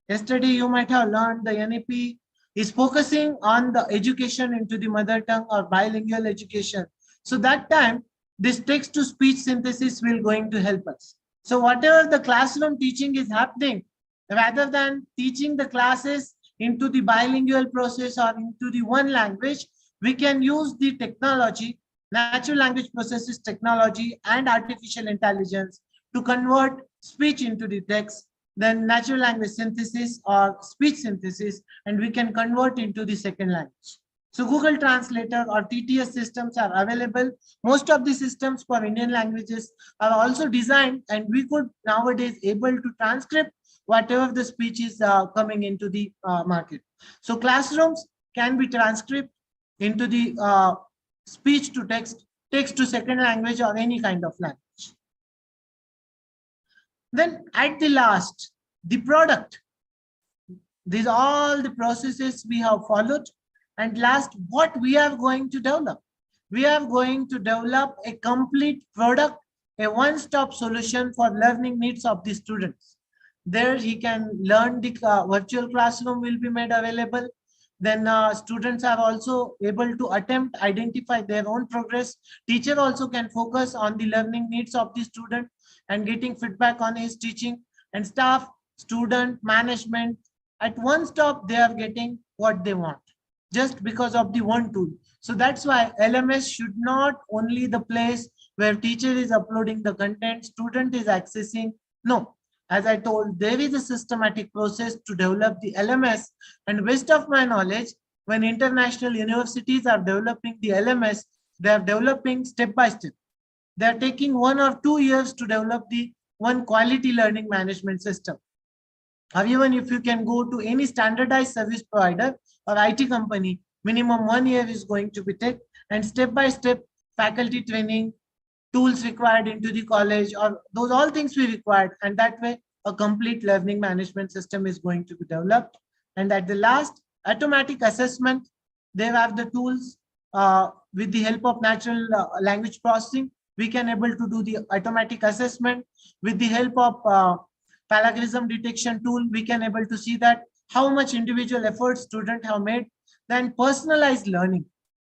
Yesterday, you might have learned the NEP is focusing on the education into the mother tongue or bilingual education. So that time, this text to speech synthesis will going to help us. So whatever the classroom teaching is happening, rather than teaching the classes into the bilingual process or into the one language, we can use the technology, natural language processes technology and artificial intelligence to convert speech into the text, then natural language synthesis or speech synthesis, and we can convert into the second language. So Google Translator or TTS systems are available. Most of the systems for Indian languages are also designed, and we could nowadays able to transcript whatever the speech is coming into the market. So classrooms can be transcribed into the speech to text, text to second language, or any kind of language. Then at the last, the product. These are all the processes we have followed. And last, what we are going to develop. We are going to develop a complete product, a one-stop solution for learning needs of the students. There he can learn, the virtual classroom will be made available. Then students are also able to attempt, identify their own progress. Teacher also can focus on the learning needs of the student and getting feedback on his teaching. And staff, student, management, at one stop, they are getting what they want just because of the one tool. So that's why LMS should not only the place where teacher is uploading the content, student is accessing. No, as I told, there is a systematic process to develop the LMS. And best of my knowledge, when international universities are developing the LMS, they are developing step by step. They are taking 1 or 2 years to develop the one quality learning management system. Or even if you can go to any standardized service provider or IT company, minimum 1 year is going to be taken, and step by step faculty training, tools required into the college, or those all things we required, and that way a complete learning management system is going to be developed. And at the last, automatic assessment, they have the tools with the help of natural language processing. We can able to do the automatic assessment with the help of plagiarism detection tool. We can able to see that how much individual effort student have made. Then personalized learning.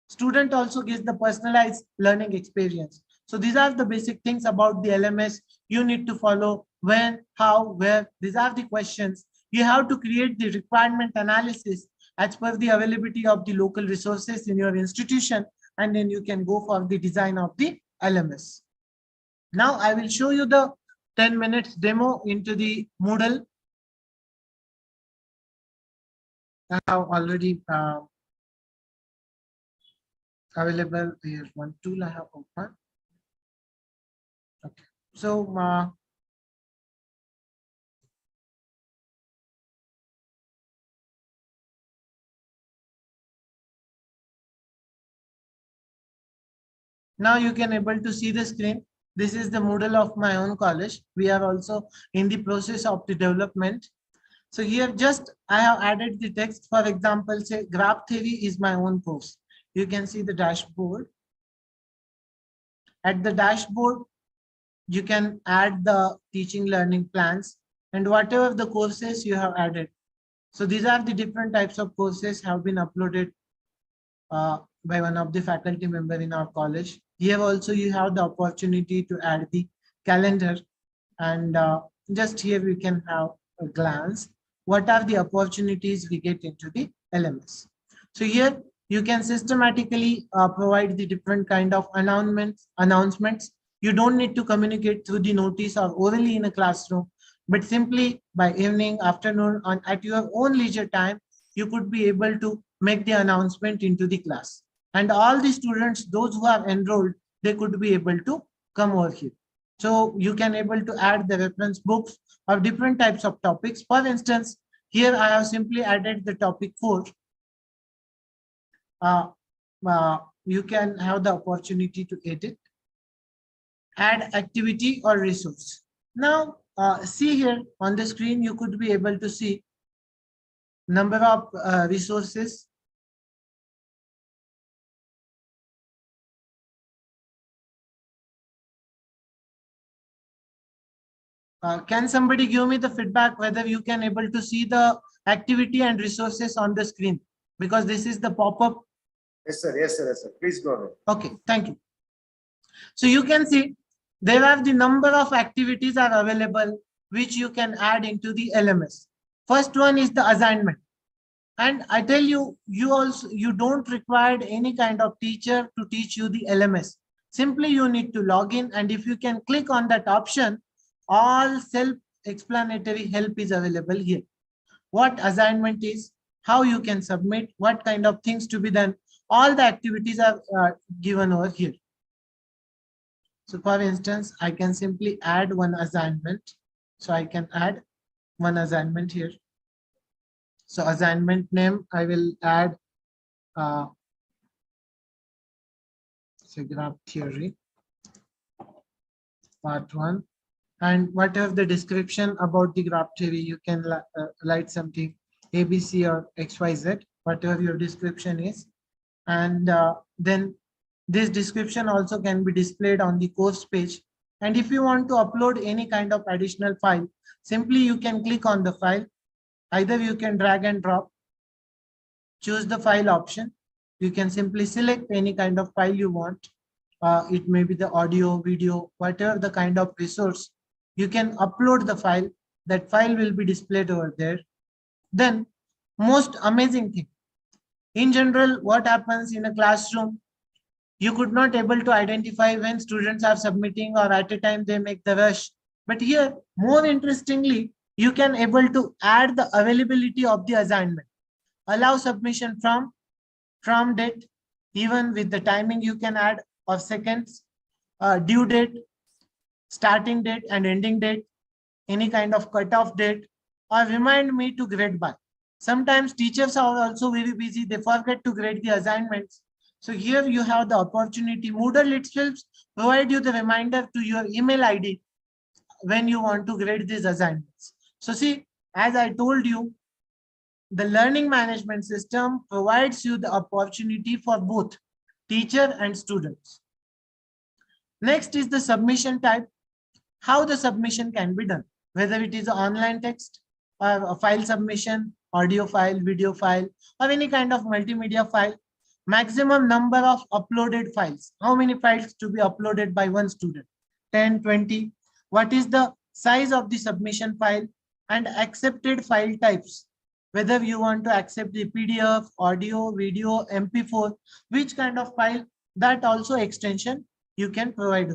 Student also gets the personalized learning experience. So these are the basic things about the LMS you need to follow: when, how, where. These are the questions. You have to create the requirement analysis as per the availability of the local resources in your institution, and then you can go for the design of the LMS. Now I will show you the 10 minutes demo into the Moodle. I have already available. Here's one tool I have opened. Okay, so now you can able to see the screen. This is the Moodle of my own college. We are also in the process of the development. So here just I have added the text. For example, say graph theory is my own course. You can see the dashboard. At the dashboard, you can add the teaching learning plans and whatever the courses you have added. So these are the different types of courses have been uploaded by one of the faculty member in our college. Here also you have the opportunity to add the calendar, and just here we can have a glance. What are the opportunities we get into the LMS? So here you can systematically provide the different kind of announcements You don't need to communicate through the notice or orally in a classroom, but simply by evening, afternoon, on at your own leisure time, you could be able to make the announcement into the class. And all the students, those who have enrolled, they could be able to come over here. So you can able to add the reference books of different types of topics. For instance, here I have simply added the topic 4. You can have the opportunity to edit, add activity or resource. Now, see here on the screen, you could be able to see number of resources. Can somebody give me the feedback whether you can able to see the activity and resources on the screen? Because this is the pop-up. Yes, sir. Yes, sir. Yes, sir. Please go ahead. Okay, thank you. So you can see there are the number of activities are available which you can add into the LMS. First one is the assignment. And I tell you, you don't require any kind of teacher to teach you the LMS. Simply you need to log in, and if you can click on that option, all self-explanatory help is available here. What assignment is, how you can submit, what kind of things to be done, all the activities are given over here. So for instance, I can simply add one assignment. So I can add one assignment here. So assignment name, I will add say graph theory, part 1. And whatever the description about the graph theory, you can write something A.P.C or XYZ, whatever your description is. And then this description also can be displayed on the course page. And if you want to upload any kind of additional file, simply you can click on the file. Either you can drag and drop, choose the file option. You can simply select any kind of file you want. It may be the audio, video, whatever the kind of resource. You can upload the file. That file will be displayed over there. Then, most amazing thing. In general, what happens in a classroom, you could not able to identify when students are submitting or at a time they make the rush. But here, more interestingly, you can able to add the availability of the assignment. Allow submission from date, even with the timing you can add of seconds, due date, starting date and ending date, any kind of cutoff date, or remind me to grade by. Sometimes teachers are also very busy, they forget to grade the assignments. So here you have the opportunity. Moodle itself provide you the reminder to your email ID when you want to grade these assignments. So see, as I told you, the learning management system provides you the opportunity for both teacher and students. Next is the submission type. How the submission can be done, whether it is an online text or a file submission, audio file, video file, or any kind of multimedia file. Maximum number of uploaded files. How many files to be uploaded by one student? 10, 20. What is the size of the submission file? And accepted file types. Whether you want to accept the PDF, audio, video, MP4, which kind of file, that also extension you can provide.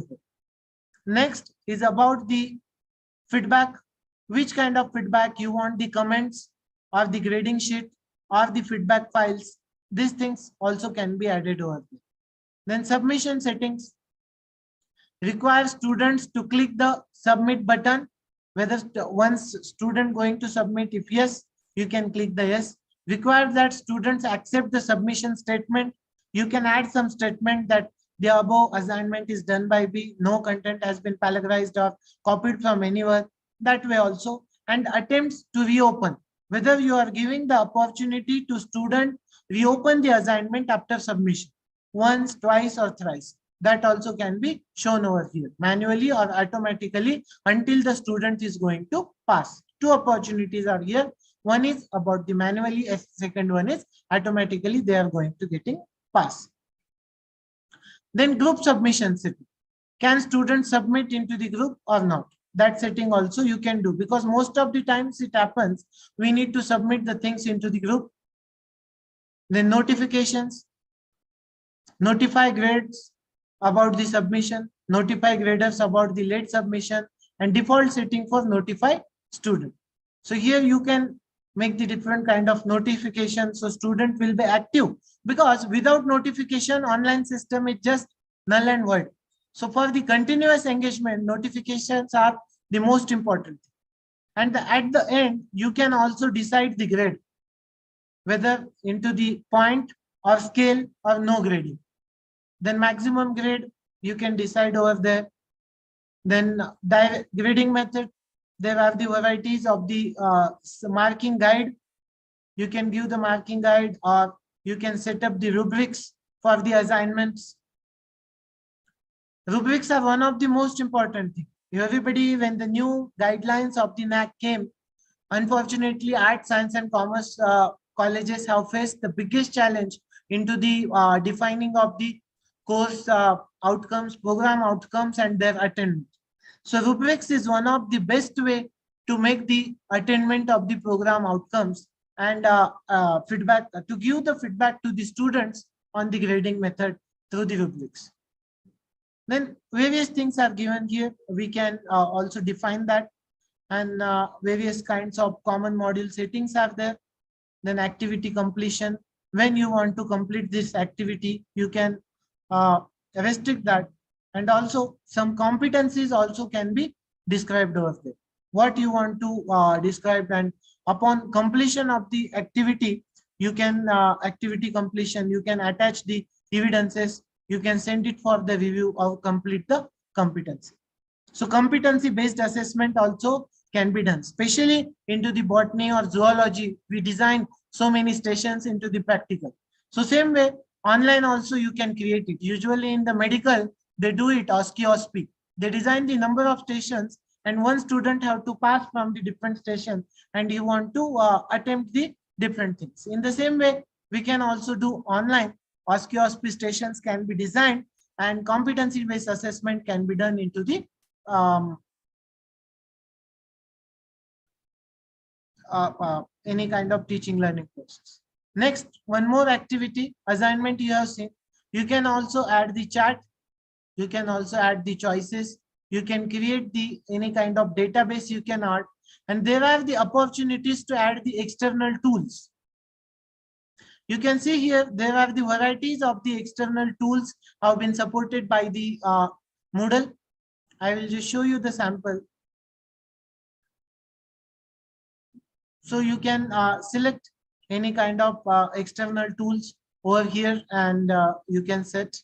Next is about the feedback. Which kind of feedback you want, the comments or the grading sheet or the feedback files. These things also can be added over there. Then submission settings. Require students to click the submit button. Whether once student going to submit, if yes, you can click the yes. Require that students accept the submission statement. You can add some statement that the above assignment is done by B, no content has been plagiarized or copied from anywhere. That way also. And attempts to reopen. Whether you are giving the opportunity to student reopen the assignment after submission. Once, twice or thrice. That also can be shown over here, manually or automatically, until the student is going to pass. Two opportunities are here. One is about the manually, second one is automatically they are going to getting pass. Then group submission setting. Can students submit into the group or not? That setting also you can do, because most of the times it happens, we need to submit the things into the group. Then notifications, notify grades, about the submission, notify graders about the late submission, and default setting for notify student. So here you can make the different kind of notification, so student will be active, because without notification online system is just null and void. So for the continuous engagement, notifications are the most important. And at the end, you can also decide the grade, whether into the point or scale or no grading. Then maximum grade, you can decide over there. Then grading method, there are the varieties of the marking guide. You can give the marking guide, or you can set up the rubrics for the assignments. Rubrics are one of the most important things. Everybody, when the new guidelines of the NAC came, unfortunately, art, science, and commerce colleges have faced the biggest challenge into the defining of the course outcomes, program outcomes, and their attainment. So rubrics is one of the best way to make the attainment of the program outcomes, and feedback, to give the feedback to the students on the grading method through the rubrics. Then various things are given here. We can also define that, and various kinds of common module settings are there. Then activity completion. When you want to complete this activity, you can restrict that. And also some competencies also can be described over there. What you want to describe, and upon completion of the activity, you can activity completion, you can attach the evidences, you can send it for the review or complete the competency. So competency based assessment also can be done, especially into the botany or zoology. We design so many stations into the practical. So same way, online also you can create it. Usually in the medical, they do it OSCE. They design the number of stations, and one student have to pass from the different station, and you want to attempt the different things. In the same way, we can also do online. OSCE stations can be designed, and competency-based assessment can be done into the any kind of teaching learning process. Next, one more activity, assignment you have seen. You can also add the chart. You can also add the choices. You can create the any kind of database you can add. And there are the opportunities to add the external tools. You can see here, there are the varieties of the external tools have been supported by the Moodle. I will just show you the sample. So you can select any kind of external tools over here, and you can set.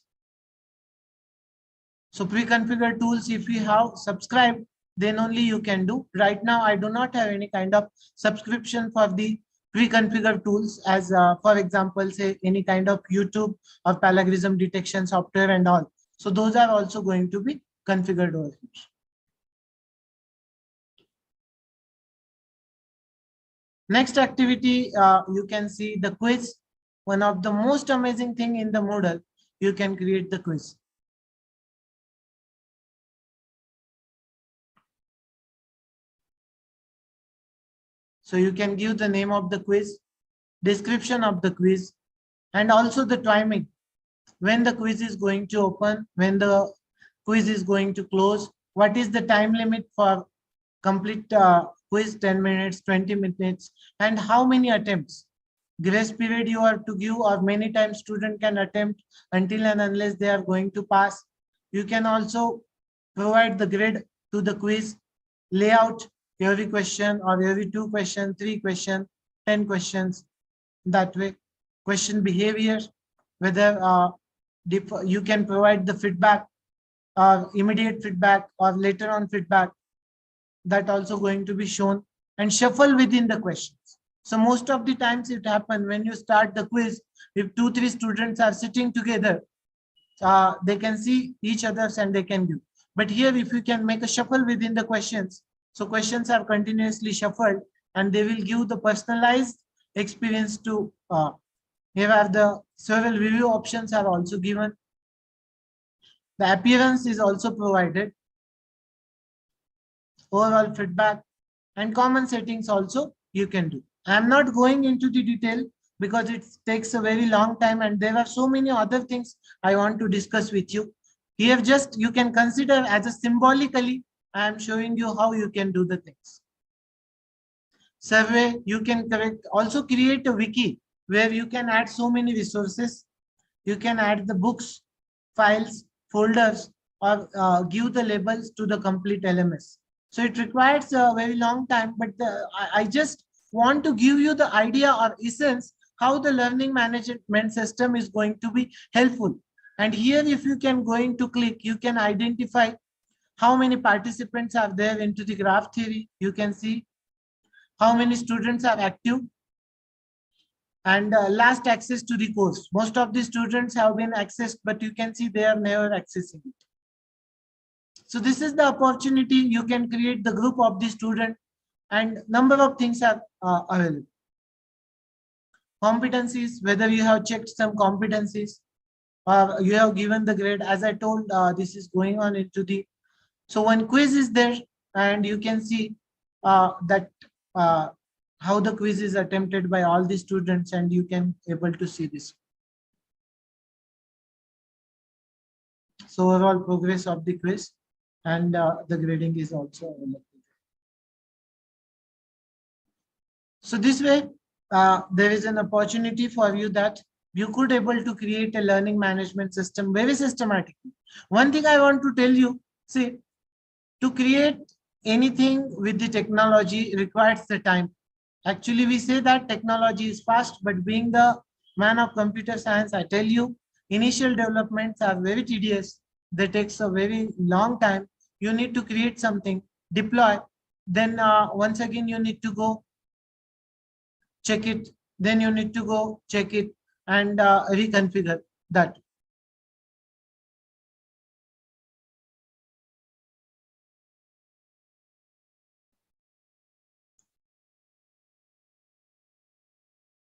So pre-configured tools, if you have subscribed, then only you can do. Right now, I do not have any kind of subscription for the pre-configured tools, as for example, say any kind of YouTube or plagiarism detection software and all. So those are also going to be configured over here. Next activity, you can see the quiz. One of the most amazing thing in the Moodle, you can create the quiz. So you can give the name of the quiz, description of the quiz, and also the timing. When the quiz is going to open, when the quiz is going to close, what is the time limit for complete quiz, 10 minutes, 20 minutes, and how many attempts. Grace period you are to give, or many times student can attempt until and unless they are going to pass. You can also provide the grade to the quiz, layout, every question or every 2 questions, 3 questions, 10 questions, that way. Question behavior, whether you can provide the feedback, immediate feedback or later on feedback, that also going to be shown, and shuffle within the questions. So most of the times it happens when you start the quiz, if 2-3 students are sitting together, they can see each other and they can give. But here, if you can make a shuffle within the questions, so questions are continuously shuffled, and they will give the personalized experience to. Here are the several review options are also given. The appearance is also provided. Overall feedback and common settings also you can do. I am not going into the detail because it takes a very long time, and there are so many other things I want to discuss with you. Here just you can consider as a symbolically, I am showing you how you can do the things. Survey, you can also create a wiki where you can add so many resources. You can add the books, files, folders, or give the labels to the complete LMS. So it requires a very long time, but I just want to give you the idea or essence how the learning management system is going to be helpful. And here, if you can going to click, you can identify how many participants are there into the graph theory. You can see how many students are active, and last access to the course. Most of the students have been accessed, but you can see they are never accessing it. So this is the opportunity. You can create the group of the student, and number of things are available. Competencies, whether you have checked some competencies or you have given the grade. As I told, this is going on into the, so one quiz is there, and you can see that how the quiz is attempted by all the students, and you can able to see this. So overall progress of the quiz, and the grading is also available. So this way, there is an opportunity for you that you could able to create a learning management system very systematically. One thing I want to tell you, see, to create anything with the technology requires the time. Actually, we say that technology is fast, but being the man of computer science, I tell you, initial developments are very tedious. They take a very long time. You need to create something, deploy, then once again you need to go check it, then you need to go check it and reconfigure that.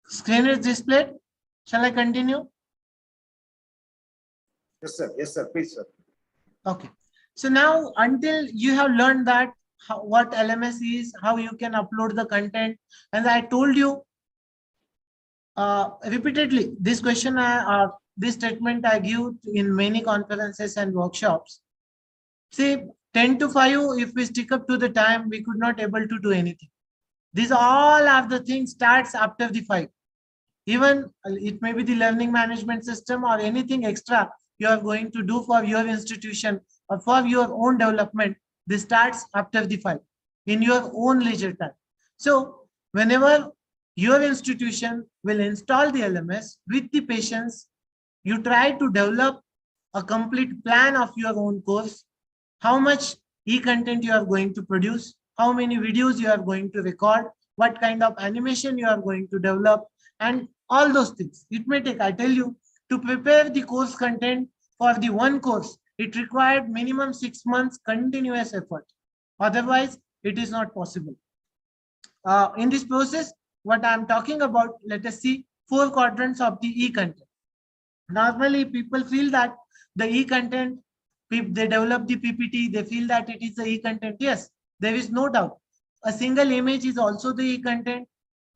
Screen is displayed. Shall I continue? Yes, sir. Yes, sir. Please, sir. Okay. So now, until you have learned that what LMS is, how you can upload the content, and I told you repeatedly, this question, this statement I give in many conferences and workshops. See, 10 to 5, if we stick up to the time, we could not able to do anything. These all are the things starts after the 5. Even it may be the learning management system or anything extra you are going to do for your institution or for your own development. This starts after the 5 in your own leisure time. So whenever your institution will install the LMS with the patience, you try to develop a complete plan of your own course, how much e-content you are going to produce, how many videos you are going to record, what kind of animation you are going to develop, and all those things. It may take, I tell you, to prepare the course content for the one course, it required minimum 6 months continuous effort. Otherwise, it is not possible. In this process, what I am talking about, let us see 4 quadrants of the e-content. Normally, people feel that the e-content, they develop the PPT, they feel that it is the e-content. Yes, there is no doubt. A single image is also the e-content.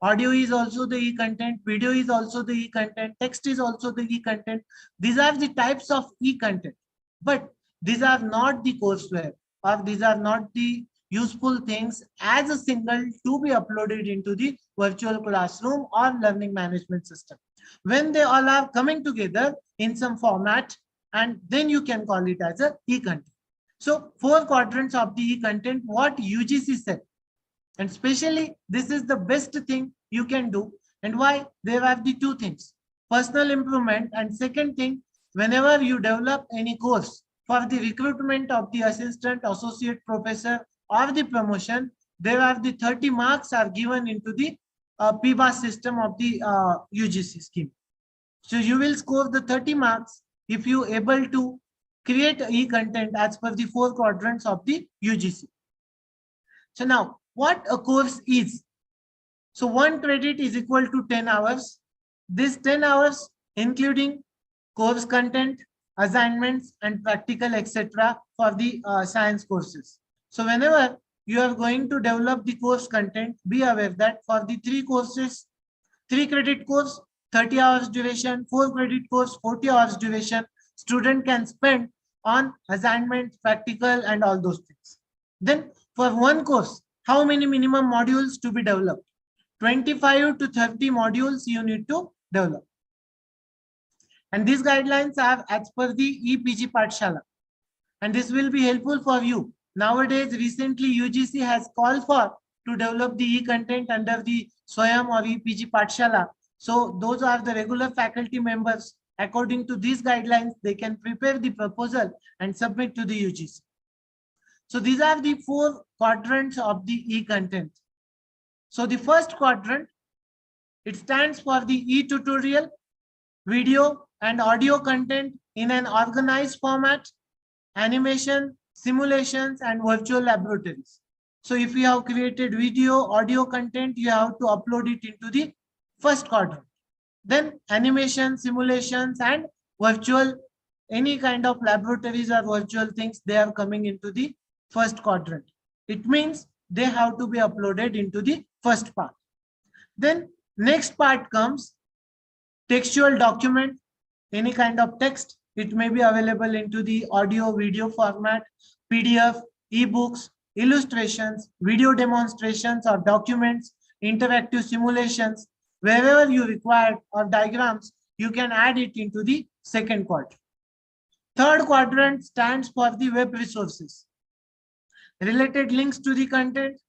Audio is also the e-content. Video is also the e-content. Text is also the e-content. These are the types of e-content. But these are not the courseware, or these are not the useful things as a single to be uploaded into the virtual classroom or learning management system. When they all are coming together in some format, and then you can call it as a e-content. So 4 quadrants of the e-content, what UGC said. And especially, this is the best thing you can do. And why? There are the 2 things. Personal improvement, and second thing, whenever you develop any course for the recruitment of the assistant, associate professor, or the promotion, there are the 30 marks are given into the PBAS system of the UGC scheme. So you will score the 30 marks if you able to create e-content as per the 4 quadrants of the UGC. So now, what a course is. So 1 credit is equal to 10 hours. This 10 hours, including course content, assignments, and practical, etc. for the science courses. So whenever you are going to develop the course content, be aware that for the 3 courses, 3 credit course, 30 hours duration, 4 credit course, 40 hours duration, student can spend on assignment, practical, and all those things. Then for one course, how many minimum modules to be developed? 25 to 30 modules you need to develop. And these guidelines are as per the EPG Pathshala. And this will be helpful for you. Nowadays, recently UGC has called for to develop the e-content under the Swayam or EPG Pathshala. So those are the regular faculty members. According to these guidelines, they can prepare the proposal and submit to the UGC. So these are the 4 quadrants of the e-content. So the first quadrant, it stands for the e-tutorial, video and audio content in an organized format, animation, simulations, and virtual laboratories. So if you have created video, audio content, you have to upload it into the first quadrant. Then animation, simulations, and virtual, any kind of laboratories or virtual things, they are coming into the first quadrant. It means they have to be uploaded into the first part. Then next part comes textual document, any kind of text. It may be available into the audio, video format, PDF, ebooks, illustrations, video demonstrations or documents, interactive simulations, wherever you require, or diagrams, you can add it into the second quadrant. Third quadrant stands for the web resources. Related links to the content,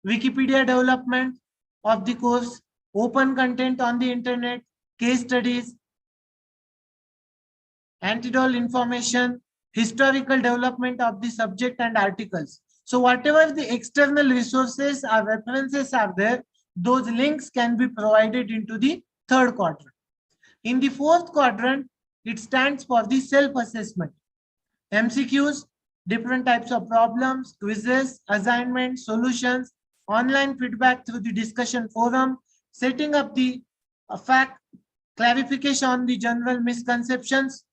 Wikipedia development of the course, open content on the internet, case studies, anecdotal information, historical development of the subject and articles. So whatever the external resources or references are there, those links can be provided into the third quadrant. In the fourth quadrant, it stands for the self-assessment. MCQs, different types of problems, quizzes, assignments, solutions, online feedback through the discussion forum, setting up the fact, clarification on the general misconceptions.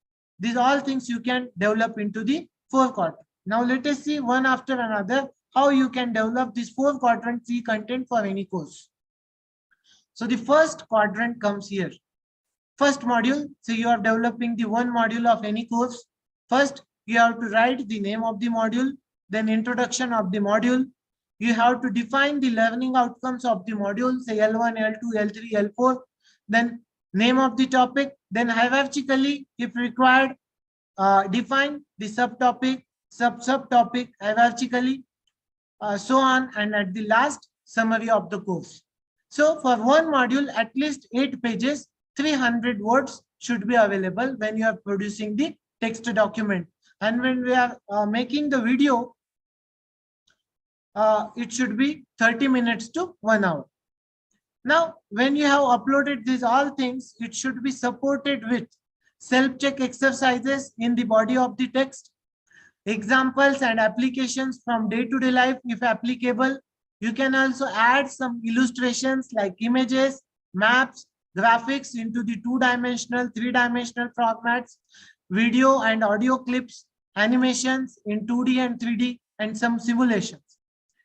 These all things you can develop into the fourth quadrant. Now let us see one after another how you can develop this 4 quadrant C content for any course. So the first quadrant comes here. First module, so you are developing the one module of any course. First, you have to write the name of the module, then introduction of the module. You have to define the learning outcomes of the module, say L1, L2, L3, L4, then name of the topic, then hierarchically, if required, define the subtopic, subtopic hierarchically, so on, and at the last, summary of the course. So for one module, at least 8 pages, 300 words should be available when you are producing the text document. And when we are making the video, it should be 30 minutes to 1 hour. Now, when you have uploaded these all things, it should be supported with self-check exercises in the body of the text, examples and applications from day-to-day life if applicable. You can also add some illustrations like images, maps, graphics into the 2-dimensional, 3-dimensional formats, video and audio clips, animations in 2D and 3D, and some simulations.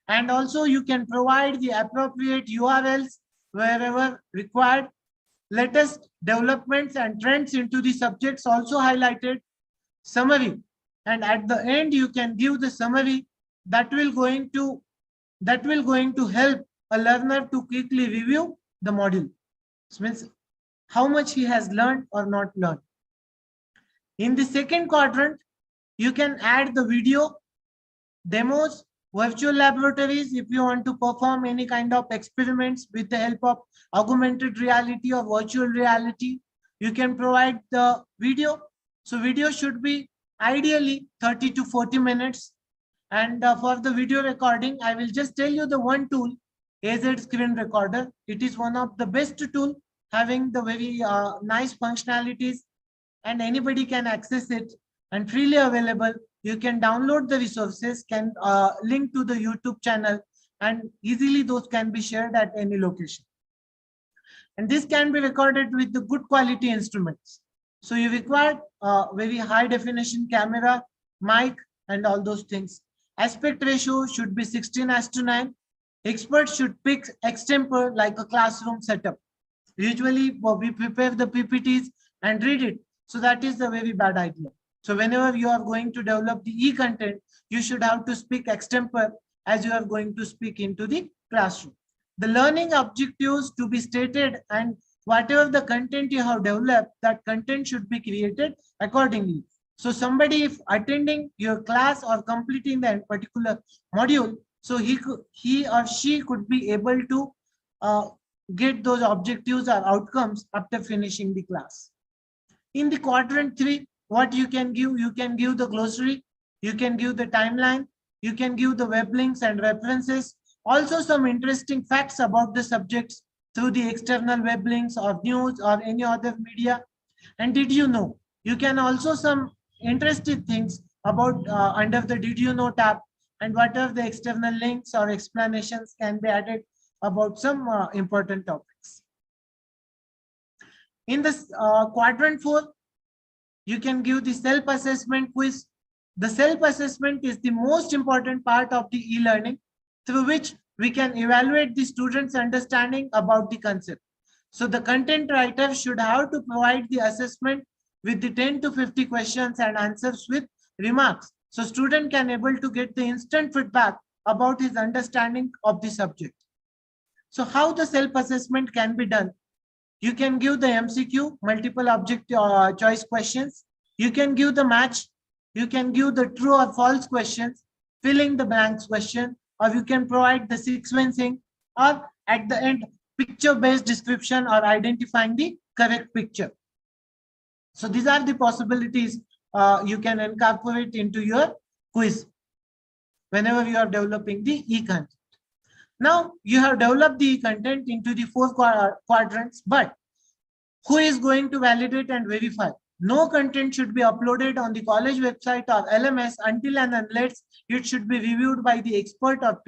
And also you can provide the appropriate URLs wherever required. Latest developments and trends into the subjects also highlighted. Summary, and at the end you can give the summary that will going to help a learner to quickly review the module. This means how much he has learned or not learned. In the second quadrant, you can add the video, demos, virtual laboratories if you want to perform any kind of experiments with the help of augmented reality or virtual reality. You can provide the video. So video should be ideally 30 to 40 minutes. And for the video recording, I will just tell you the one tool, AZ Screen Recorder. It is one of the best tool, having the very nice functionalities, and anybody can access it and freely available. You can download the resources, can link to the YouTube channel, and easily those can be shared at any location. And this can be recorded with the good quality instruments. So you require very high definition camera, mic, and all those things. Aspect ratio should be 16:9. Experts should pick extempore like a classroom setup. Usually we prepare the PPTs and read it. So that is a very bad idea. So whenever you are going to develop the e-content, you should have to speak extempore as you are going to speak into the classroom. The learning objectives to be stated, and whatever the content you have developed, that content should be created accordingly. So somebody, if attending your class or completing that particular module, so he or she could be able to get those objectives or outcomes after finishing the class. In the quadrant 3, what you can give the glossary, you can give the timeline, you can give the web links and references, also some interesting facts about the subjects through the external web links or news or any other media. And did you know, you can also some interesting things about under the did you know tab, and what are the external links or explanations can be added about some important topics. In this quadrant 4, you can give the self-assessment quiz. The self-assessment is the most important part of the e-learning, through which we can evaluate the students' understanding about the concept. So the content writer should have to provide the assessment with the 10 to 50 questions and answers with remarks. So student can able to get the instant feedback about his understanding of the subject. So how the self-assessment can be done? You can give the MCQ, multiple object choice questions. You can give the match. You can give the true or false questions, filling the blanks question, or you can provide the sequencing, or at the end, picture-based description or identifying the correct picture. So these are the possibilities you can incorporate into your quiz whenever you are developing the e-content. Now you have developed the content into the 4 quadrants, but who is going to validate and verify? No content should be uploaded on the college website or LMS until and unless it should be reviewed by the expert or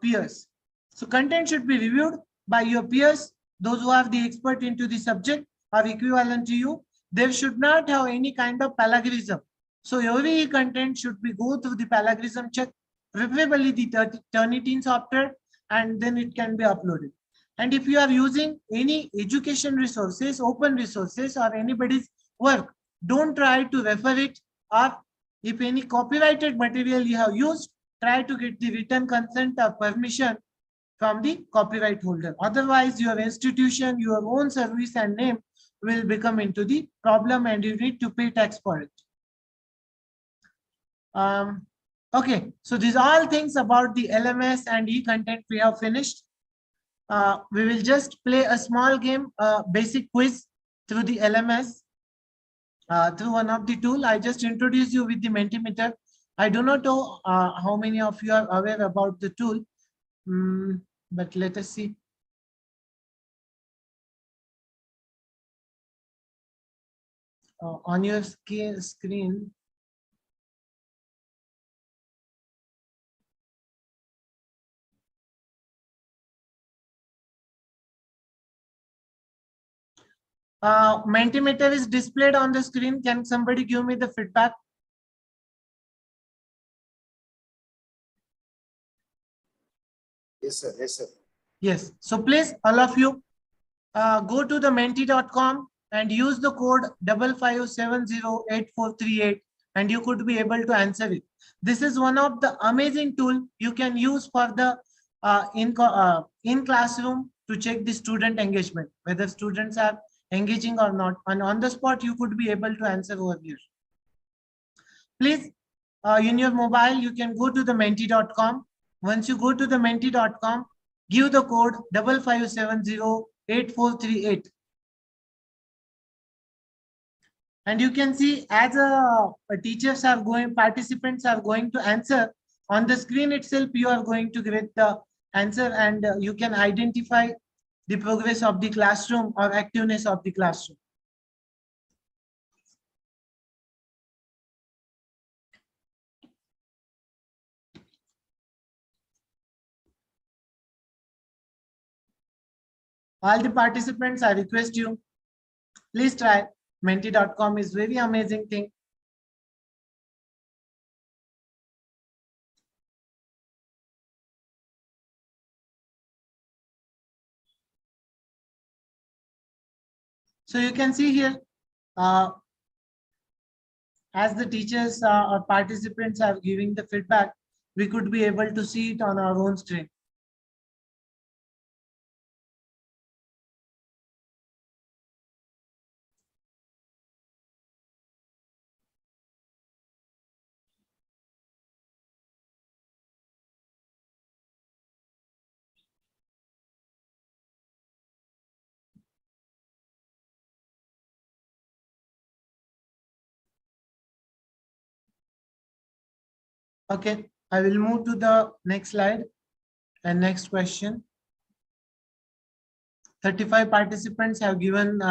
peers. So content should be reviewed by your peers, those who are the expert into the subject or equivalent to you. There should not have any kind of plagiarism. So every content should be go through the plagiarism check, preferably the Turnitin software, and then it can be uploaded. And if you are using any education resources, open resources, or anybody's work, don't try to refer it, or if any copyrighted material you have used, try to get the written consent or permission from the copyright holder. Otherwise, your institution, your own service and name will become into the problem and you need to pay tax for it. Okay, so these are all things about the LMS and e-content we have finished. We will just play a small game, basic quiz through the LMS, through one of the tool. I just introduce you with the Mentimeter. I do not know how many of you are aware about the tool, but let us see. On your screen, Mentimeter is displayed on the screen. Can somebody give me the feedback? Yes, sir. Yes, sir. Yes. So please, all of you, go to the menti.com and use the code 55708438, and you could be able to answer it. This is one of the amazing tool you can use for the in classroom to check the student engagement, whether students are engaging or not, and on the spot you could be able to answer over here. Please, in your mobile, you can go to the menti.com. Once you go to the menti.com, give the code 55708438. And you can see as teachers are going, participants are going to answer on the screen itself, you are going to get the answer, and you can identify the progress of the classroom or activeness of the classroom. All the participants, I request you, please try. Menti.com is very amazing thing. So you can see here, as the teachers or participants are giving the feedback, we could be able to see it on our own screen. Okay, I will move to the next slide and next question. 35 participants have given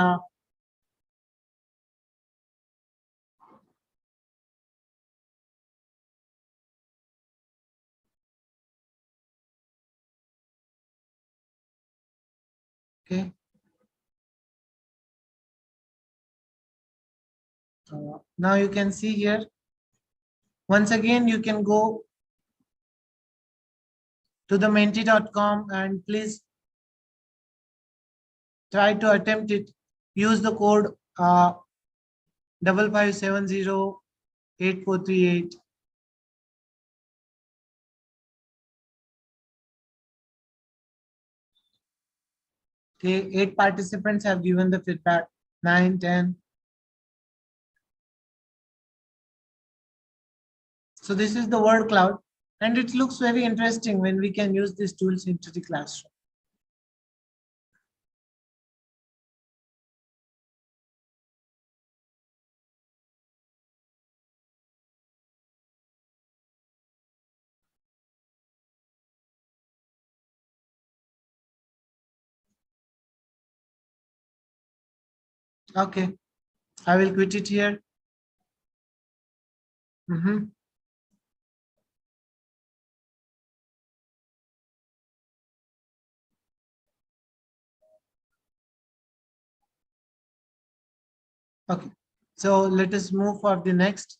okay. Now you can see here. Once again, you can go to the menti.com and please try to attempt it. Use the code 55708438. Okay, 8 participants have given the feedback. 9, 10. So this is the word cloud, and it looks very interesting when we can use these tools into the classroom. Okay, I will quit it here. Okay, so let us move for the next.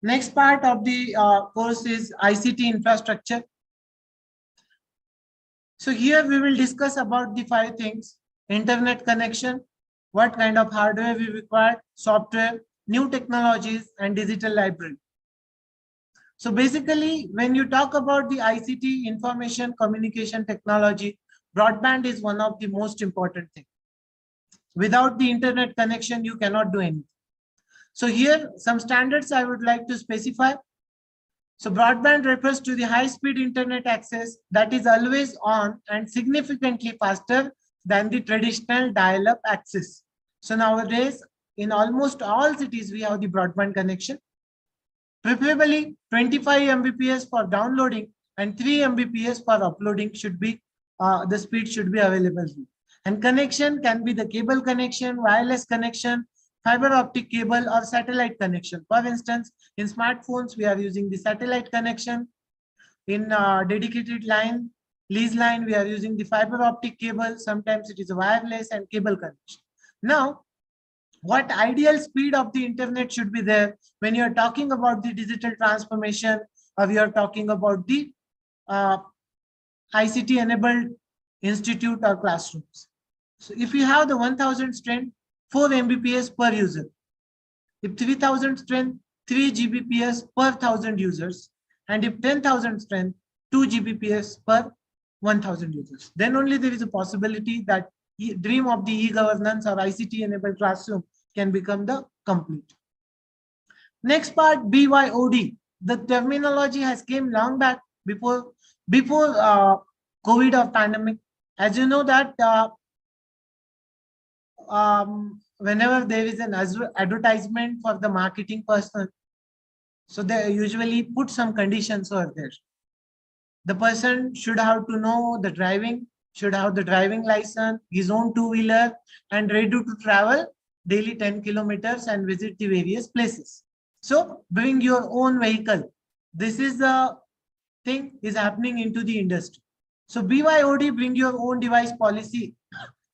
Next part of the course is ICT infrastructure. So here we will discuss about the 5 things: internet connection, what kind of hardware we require, software, new technologies, and digital library. So basically, when you talk about the ICT, information communication technology, broadband is one of the most important things. Without the internet connection, you cannot do anything. So here, some standards I would like to specify. So broadband refers to the high-speed internet access that is always on and significantly faster than the traditional dial-up access. So nowadays, in almost all cities, we have the broadband connection. Preferably 25 Mbps for downloading and 3 Mbps for uploading should be, the speed should be available. And connection can be the cable connection, wireless connection, fiber optic cable, or satellite connection. For instance, in smartphones, we are using the satellite connection. In dedicated line, lease line, we are using the fiber optic cable. Sometimes it is a wireless and cable connection. Now, what ideal speed of the internet should be there when you are talking about the digital transformation, or you are talking about the ICT enabled institute or classrooms? So if you have the 1000 strength, 4 Mbps per user. If 3000 strength, 3 Gbps per 1000 users. And if 10,000 strength, 2 Gbps per 1000 users. Then only there is a possibility that dream of the e-governance or ICT enabled classroom can become the complete. Next part, BYOD. The terminology has came long back before COVID or pandemic. As you know that whenever there is an advertisement for the marketing person, so they usually put some conditions over there. The person should have to know the driving, should have the driving license, his own two-wheeler, and ready to travel daily 10 kilometers and visit the various places. So bring your own vehicle. This is the thing is happening into the industry. So BYOD, bring your own device policy,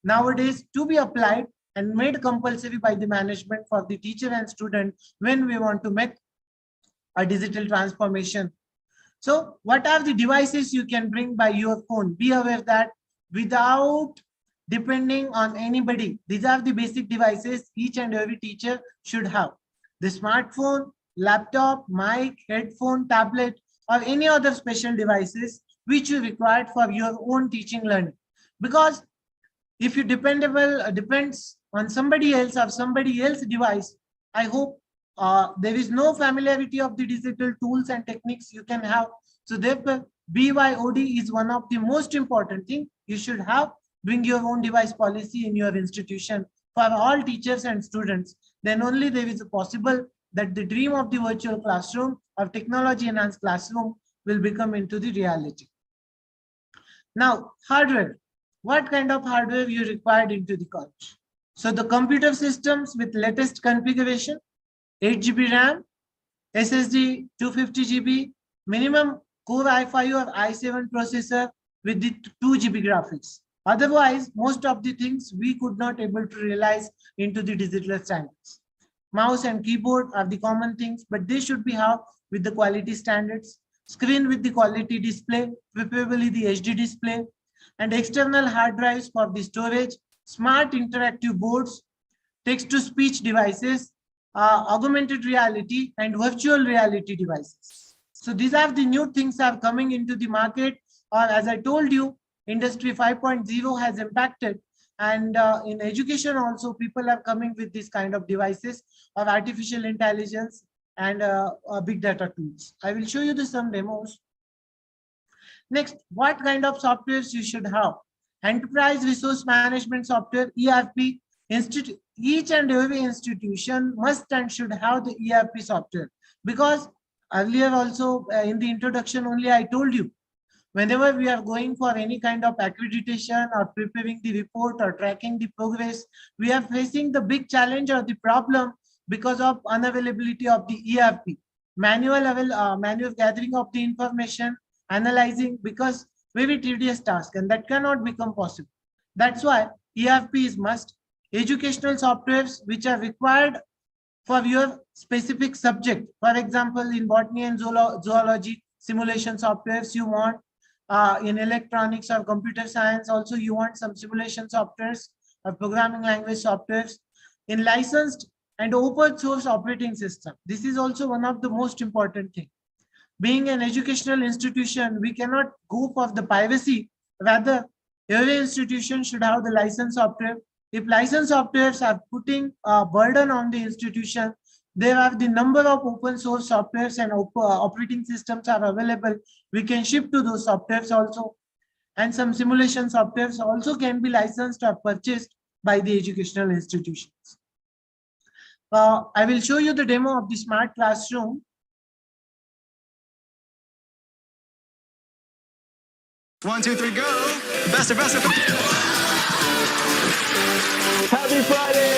nowadays to be applied and made compulsory by the management for the teacher and student when we want to make a digital transformation. So what are the devices you can bring by your phone? Be aware that without depending on anybody, these are the basic devices each and every teacher should have. the smartphone, laptop, mic, headphone, tablet, or any other special devices which you required for your own teaching learning. Because if you depends on somebody else or somebody else's device, I hope there is no familiarity of the digital tools and techniques you can have. So therefore, BYOD is one of the most important thing you should have. Bring your own device policy in your institution for all teachers and students. Then only there is a possible that the dream of the virtual classroom or technology enhanced classroom will become into the reality. Now, hardware. What kind of hardware you required into the college? So the computer systems with latest configuration, 8 GB RAM, SSD 250 GB, minimum Core i5 or i7 processor with the 2 GB graphics. Otherwise, most of the things we could not able to realize into the digital standards. Mouse and keyboard are the common things, but they should be have with the quality standards. Screen with the quality display, preferably the HD display, and external hard drives for the storage, smart interactive boards, text-to-speech devices, augmented reality, and virtual reality devices. So these are the new things are coming into the market, or as I told you, Industry 5.0 has impacted, and in education also people are coming with this kind of devices of artificial intelligence and big data tools. I will show you some demos. Next, what kind of softwares you should have? Enterprise Resource Management Software, ERP. Each and every institution must and should have the ERP software, because earlier also in the introduction only I told you, whenever we are going for any kind of accreditation or preparing the report or tracking the progress, we are facing the big challenge or the problem because of unavailability of the ERP. Manual gathering of the information, analyzing, because very tedious task, and that cannot become possible. That's why ERP is must. Educational softwares which are required for your specific subject. For example, in botany and zoology, simulation softwares you want. In electronics or computer science also you want some simulation softwares or programming language softwares. In licensed and open source operating system, this is also one of the most important things. Being an educational institution, we cannot go for the piracy. Rather, every institution should have the license software. If license softwares are putting a burden on the institution, there are the number of open source softwares and operating systems are available. We can ship to those softwares also. And some simulation softwares also can be licensed or purchased by the educational institutions. I will show you the demo of the smart classroom. 1, 2, 3, go! Faster, faster, faster! Happy Friday!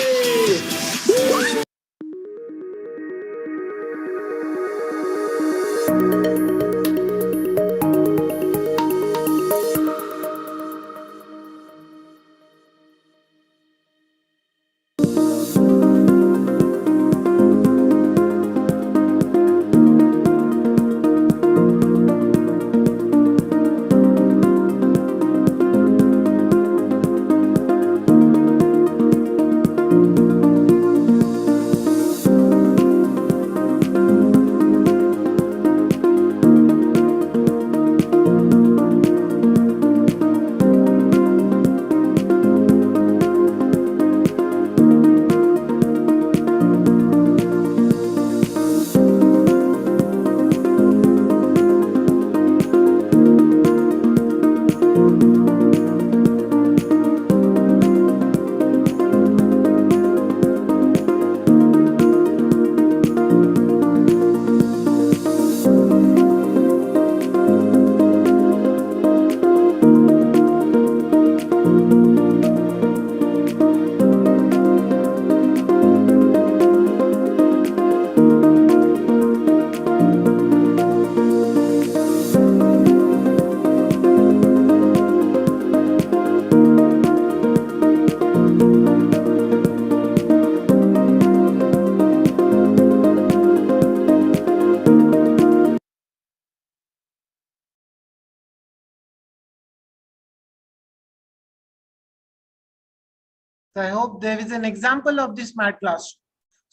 So I hope there is an example of the smart classroom.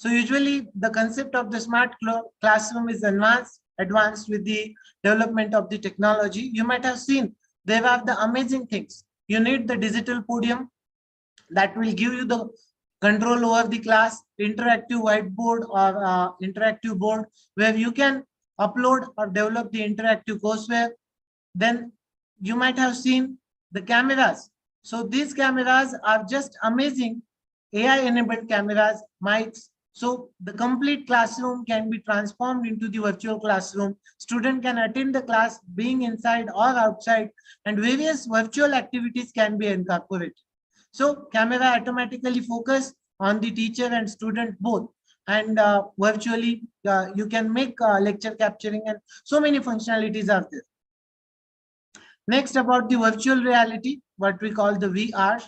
So usually the concept of the smart classroom is advanced with the development of the technology. You might have seen they have the amazing things. You need the digital podium that will give you the control over the class, interactive whiteboard or interactive board where you can upload or develop the interactive courseware. Then you might have seen the cameras. So these cameras are just amazing AI-enabled cameras, mics. So the complete classroom can be transformed into the virtual classroom. Student can attend the class being inside or outside, and various virtual activities can be incorporated. So camera automatically focus on the teacher and student both, and virtually you can make lecture capturing, and so many functionalities are there. Next, about the virtual reality, what we call the VR.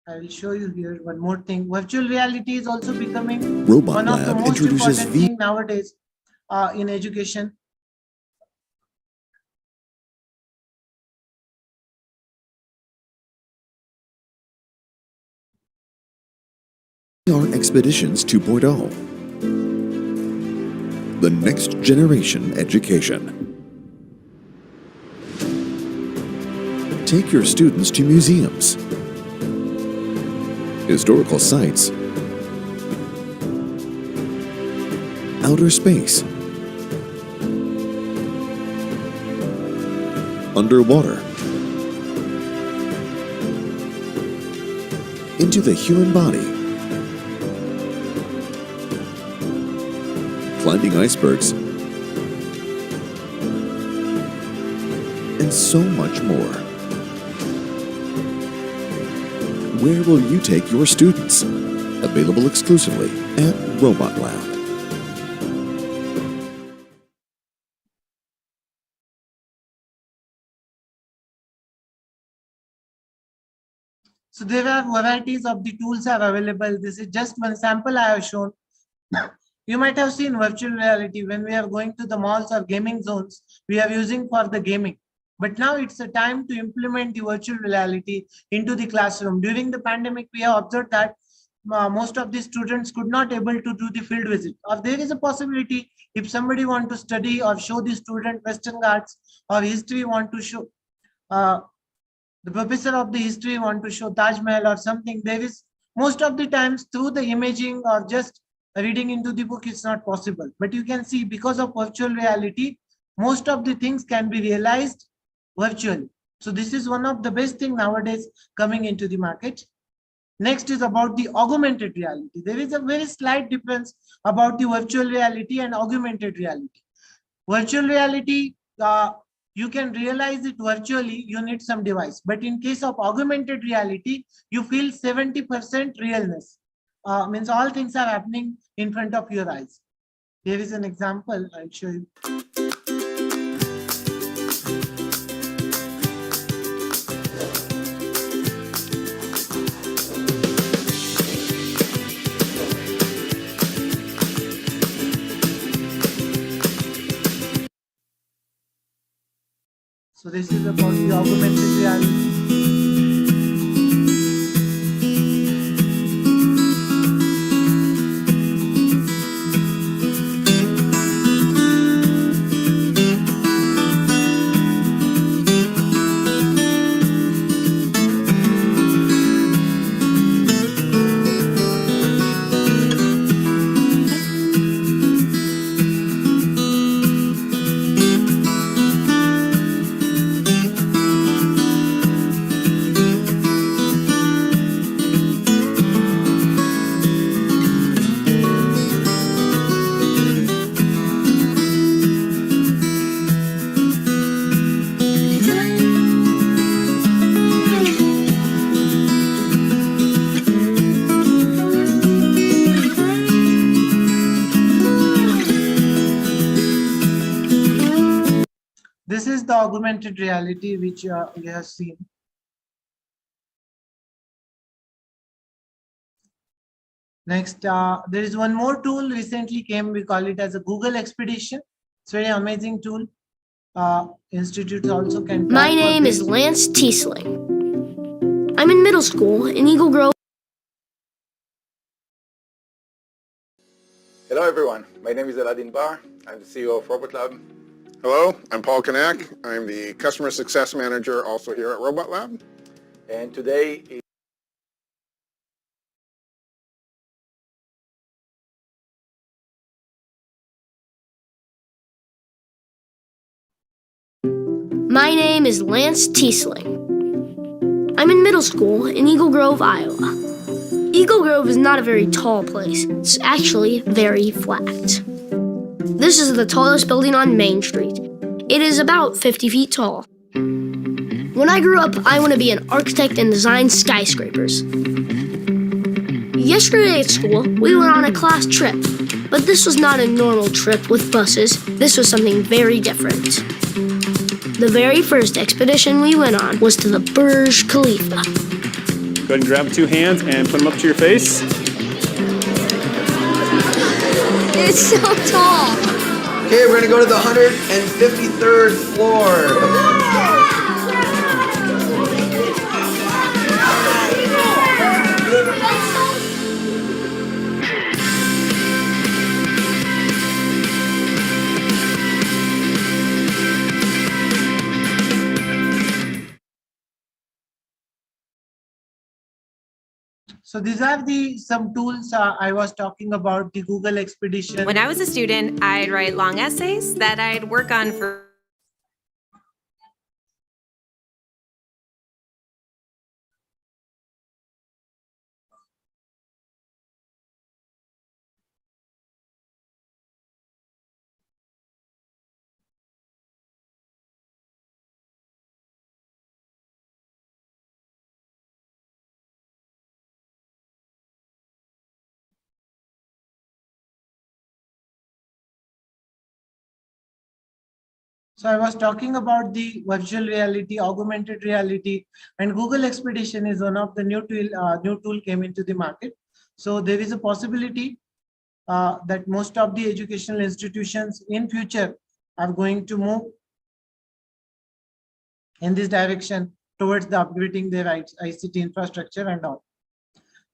I will show you here one more thing. Virtual reality is also becoming Robot one of the Lab most introduces important thing nowadays in education. VR Expeditions 2.0. The next generation education. Take your students to museums, historical sites, outer space, underwater, into the human body, climbing icebergs, and so much more. Where will you take your students? Available exclusively at Robot Lab. So there are varieties of the tools are available. This is just one sample I have shown. You might have seen virtual reality when we are going to the malls or gaming zones, we are using for the gaming. But now it's a time to implement the virtual reality into the classroom. During the pandemic, we have observed that most of the students could not able to do the field visit. Or there is a possibility if somebody want to study or show the student Western Ghats or history want to show, the professor of the history want to show Taj Mahal or something, there is most of the times through the imaging or just reading into the book, it's not possible. But you can see because of virtual reality, most of the things can be realized virtually. So this is one of the best thing nowadays coming into the market. Next is about the augmented reality. There is a very slight difference about the virtual reality and augmented reality. Virtual reality, you can realize it virtually, you need some device. But in case of augmented reality, you feel 70% realness. Means all things are happening in front of your eyes. Here is an example, I'll show you. So this is about the augmented reality. This is the augmented reality which you have seen. Next, there is one more tool recently came. We call it as a Google Expedition. It's a very amazing tool. Institutes also can. My name is Lance Tiesling. I'm in middle school in Eagle Grove. Hello everyone, my name is Aladin Bar. I'm the CEO of Robot Lab. Hello, I'm Paul Kanak. I'm the Customer Success Manager also here at Robot Lab. And today is My name is Lance Tiesling. I'm in middle school in Eagle Grove, Iowa. Eagle Grove is not a very tall place. It's actually very flat. This is the tallest building on Main Street. It is about 50 feet tall. When I grew up, I want to be an architect and design skyscrapers. Yesterday at school, we went on a class trip, but this was not a normal trip with buses. This was something very different. The very first expedition we went on was to the Burj Khalifa. Go ahead and grab 2 hands and put them up to your face. It's so tall. Okay, we're gonna go to the 153rd floor. So these are some tools I was talking about, the Google Expedition. When I was a student, I'd write long essays that I'd work on for So I was talking about the virtual reality, augmented reality, and Google Expedition is one of the new tool came into the market. So there is a possibility that most of the educational institutions in future are going to move in this direction towards the upgrading their ICT infrastructure and all.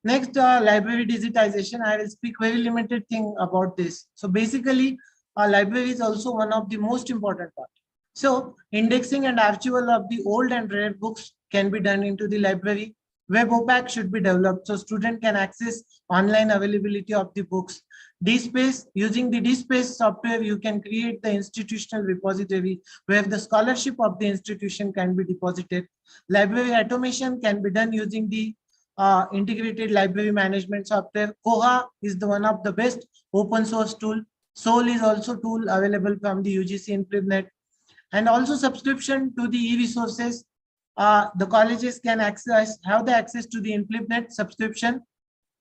Next, library digitization. I will speak very limited thing about this. So basically, a library is also one of the most important part. So indexing and archival of the old and rare books can be done into the library. Web OPAC should be developed so student can access online availability of the books. DSpace, using the DSpace software, you can create the institutional repository where the scholarship of the institution can be deposited. Library automation can be done using the integrated library management software. Koha is the one of the best open source tool. Soul is also tool available from the UGC InfLibNet. And also subscription to the e-resources. The colleges can have the access to the InfLibNet subscription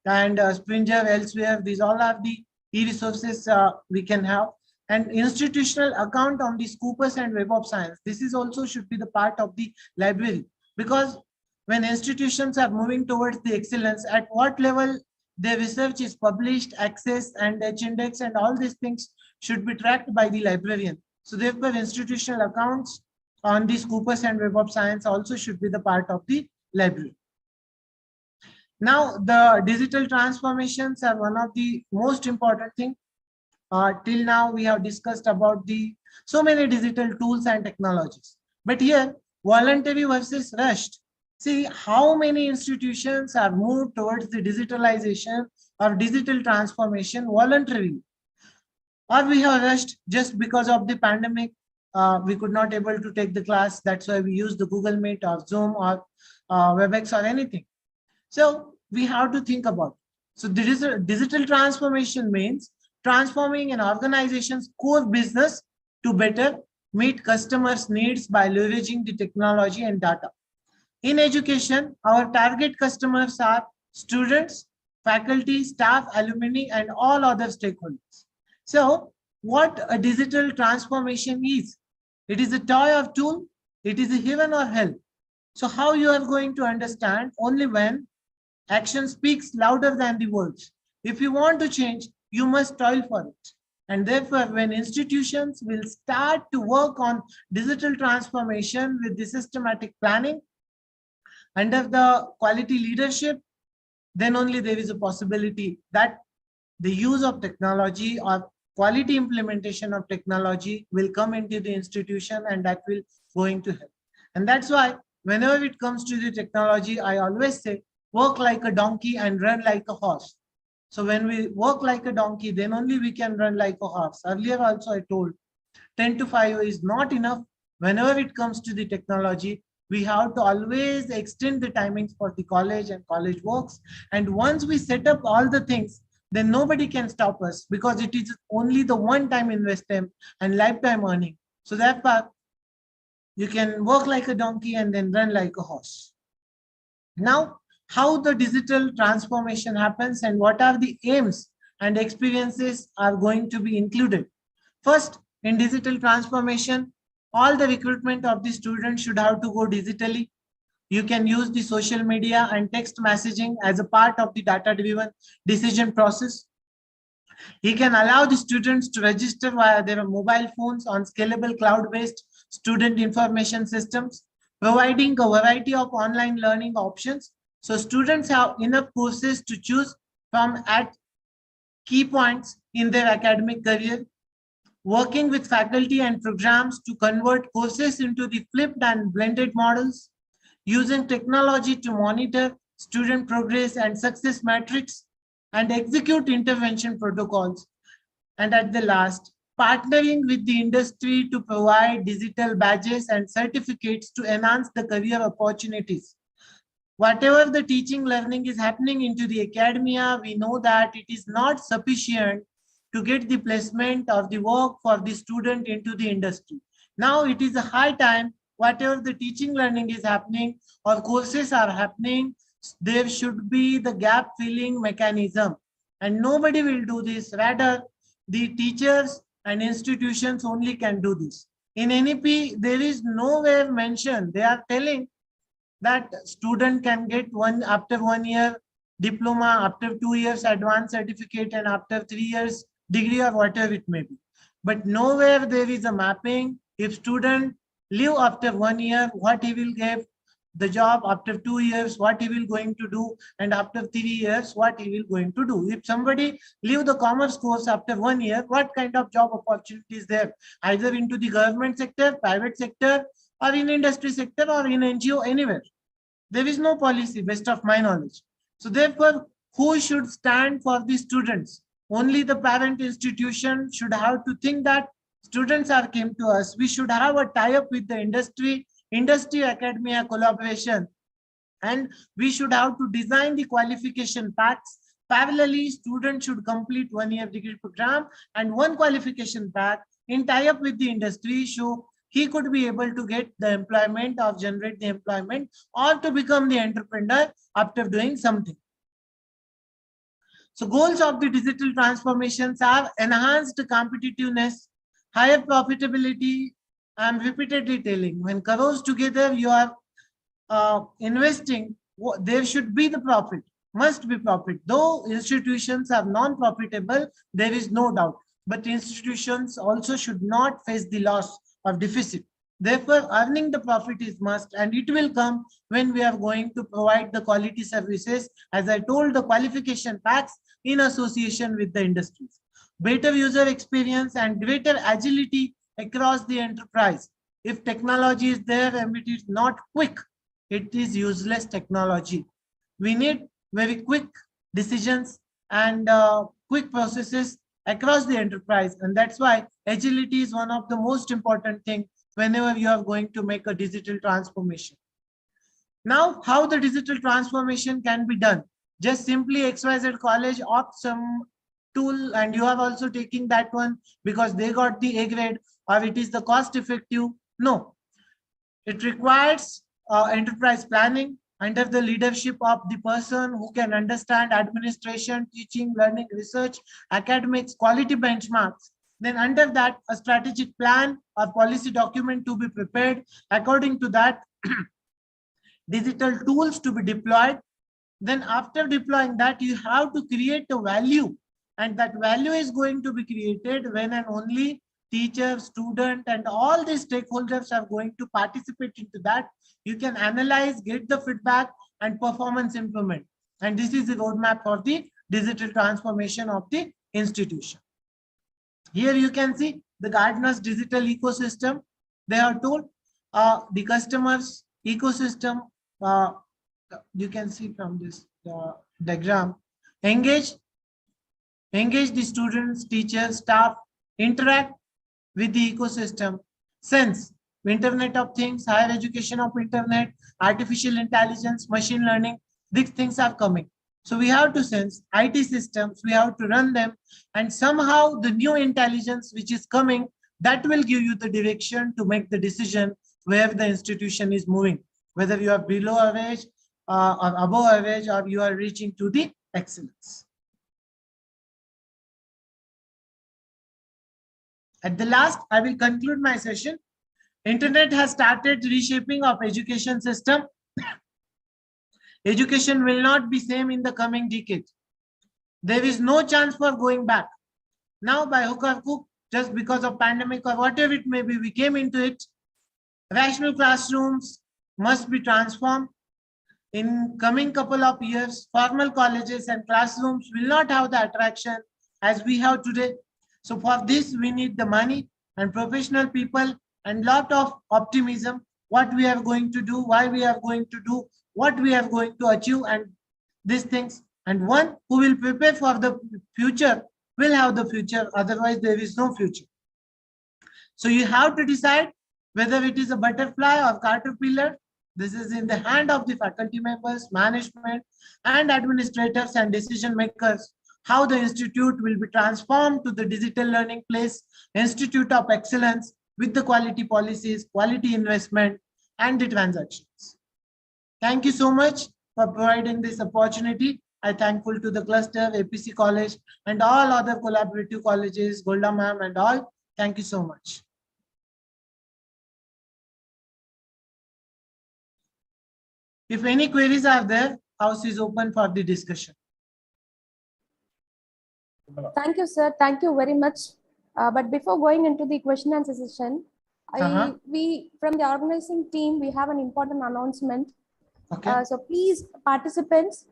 and Springer elsewhere. These all are the e-resources we can have. And institutional account on the Scopus and Web of Science. This is also should be the part of the library, because when institutions are moving towards the excellence, at what level their research is published, accessed, and H-index and all these things should be tracked by the librarian. So therefore, institutional accounts on the Scopus and Web of Science also should be the part of the library. Now, the digital transformations are one of the most important thing. Till now, we have discussed about so many digital tools and technologies. But here, voluntary versus rushed. See how many institutions are moved towards the digitalization or digital transformation voluntarily. Or we have rushed just because of the pandemic. We could not able to take the class. That's why we use the Google Meet or Zoom or WebEx or anything. So we have to think about it. So digital transformation means transforming an organization's core business to better meet customers' needs by leveraging the technology and data. In education, our target customers are students, faculty, staff, alumni, and all other stakeholders. So what a digital transformation is, it is a toy or tool, it is a heaven or hell. So how you are going to understand? Only when action speaks louder than the words. If you want to change, you must toil for it. And therefore, when institutions will start to work on digital transformation with the systematic planning under the quality leadership, then only there is a possibility that the use of technology or quality implementation of technology will come into the institution, and that will going to help. And that's why whenever it comes to the technology, I always say, work like a donkey and run like a horse. So when we work like a donkey, then only we can run like a horse. Earlier also I told 10 to 5 is not enough. Whenever it comes to the technology, we have to always extend the timings for the college and college works. And once we set up all the things, then nobody can stop us, because it is only the one-time investment and lifetime earning. So therefore, you can work like a donkey and then run like a horse. Now, how the digital transformation happens and what are the aims and experiences are going to be included. First, in digital transformation, all the recruitment of the students should have to go digitally. You can use the social media and text messaging as a part of the data-driven decision process. He can allow the students to register via their mobile phones on scalable cloud-based student information systems, providing a variety of online learning options. So students have enough courses to choose from at key points in their academic career, working with faculty and programs to convert courses into the flipped and blended models, using technology to monitor student progress and success metrics, and execute intervention protocols. And at the last, partnering with the industry to provide digital badges and certificates to enhance the career opportunities. Whatever the teaching learning is happening into the academia, we know that it is not sufficient to get the placement of the work for the student into the industry. Now it is a high time, whatever the teaching learning is happening or courses are happening, there should be the gap filling mechanism. And nobody will do this. Rather, the teachers and institutions only can do this. In NEP, there is nowhere mentioned. They are telling that student can get after 1 year diploma, after 2 years advanced certificate, and after 3 years degree or whatever it may be. But nowhere there is a mapping. If student leave after 1 year, what he will get the job, after 2 years, what he will going to do, and after 3 years, what he will going to do. If somebody leave the commerce course after 1 year, what kind of job opportunity is there? Either into the government sector, private sector, or in industry sector, or in NGO, anywhere. There is no policy, best of my knowledge. So therefore, who should stand for the students? Only the parent institution should have to think that students are came to us. We should have a tie-up with the industry academia collaboration, and we should have to design the qualification paths. Parallelly, students should complete 1 year degree program and one qualification path in tie-up with the industry, so he could be able to get the employment or generate the employment or to become the entrepreneur after doing something. So goals of the digital transformations are enhanced competitiveness, higher profitability. I'm repeatedly telling, when crores together you are investing, there should be the profit, must be profit. Though institutions are non-profitable, there is no doubt. But institutions also should not face the loss of deficit. Therefore, earning the profit is must, and it will come when we are going to provide the quality services, as I told, the qualification packs in association with the industries. Better user experience and greater agility across the enterprise. If technology is there and it is not quick, it is useless technology. We need very quick decisions and quick processes across the enterprise, and that's why agility is one of the most important things whenever you are going to make a digital transformation. Now, how the digital transformation can be done? Just simply XYZ college opt some tool, and you are also taking that one because they got the A grade, or it is the cost effective. No, it requires enterprise planning under the leadership of the person who can understand administration, teaching, learning, research, academics, quality benchmarks. Then under that, a strategic plan or policy document to be prepared. According to that, digital tools to be deployed. Then after deploying that, you have to create a value, and that value is going to be created when and only teacher, student, and all the stakeholders are going to participate into that. You can analyze, get the feedback, and performance improvement. And this is the roadmap for the digital transformation of the institution. Here you can see the gardener's digital ecosystem. They are told the customer's ecosystem. You can see from this diagram. Engage the students, teachers, staff, interact with the ecosystem. Sense, Internet of Things, higher education of internet, artificial intelligence, machine learning, these things are coming. So we have to sense IT systems, we have to run them, and somehow the new intelligence which is coming, that will give you the direction to make the decision where the institution is moving, whether you are below average or above average, or you are reaching to the excellence. At the last, I will conclude my session. Internet has started reshaping of education system. Education will not be same in the coming decade. There is no chance for going back. Now by hook or crook, just because of pandemic or whatever it may be, we came into it. Rational classrooms must be transformed. In coming couple of years, formal colleges and classrooms will not have the attraction as we have today. So for this, we need the money and professional people and lot of optimism, what we are going to do, why we are going to do, what we are going to achieve, and these things. And one who will prepare for the future will have the future, otherwise there is no future. So you have to decide whether it is a butterfly or caterpillar. This is in the hand of the faculty members, management, and administrators and decision makers, how the institute will be transformed to the digital learning place, institute of excellence with the quality policies, quality investment, and the transactions. Thank you so much for providing this opportunity. I'm thankful to the cluster, A.P.C college, and all other collaborative colleges, Golda ma'am and all. Thank you so much. If any queries are there, house is open for the discussion. Thank you, sir. Thank you very much. But before going into the question and answer session, we from the organizing team, we have an important announcement. Okay. So please, participants,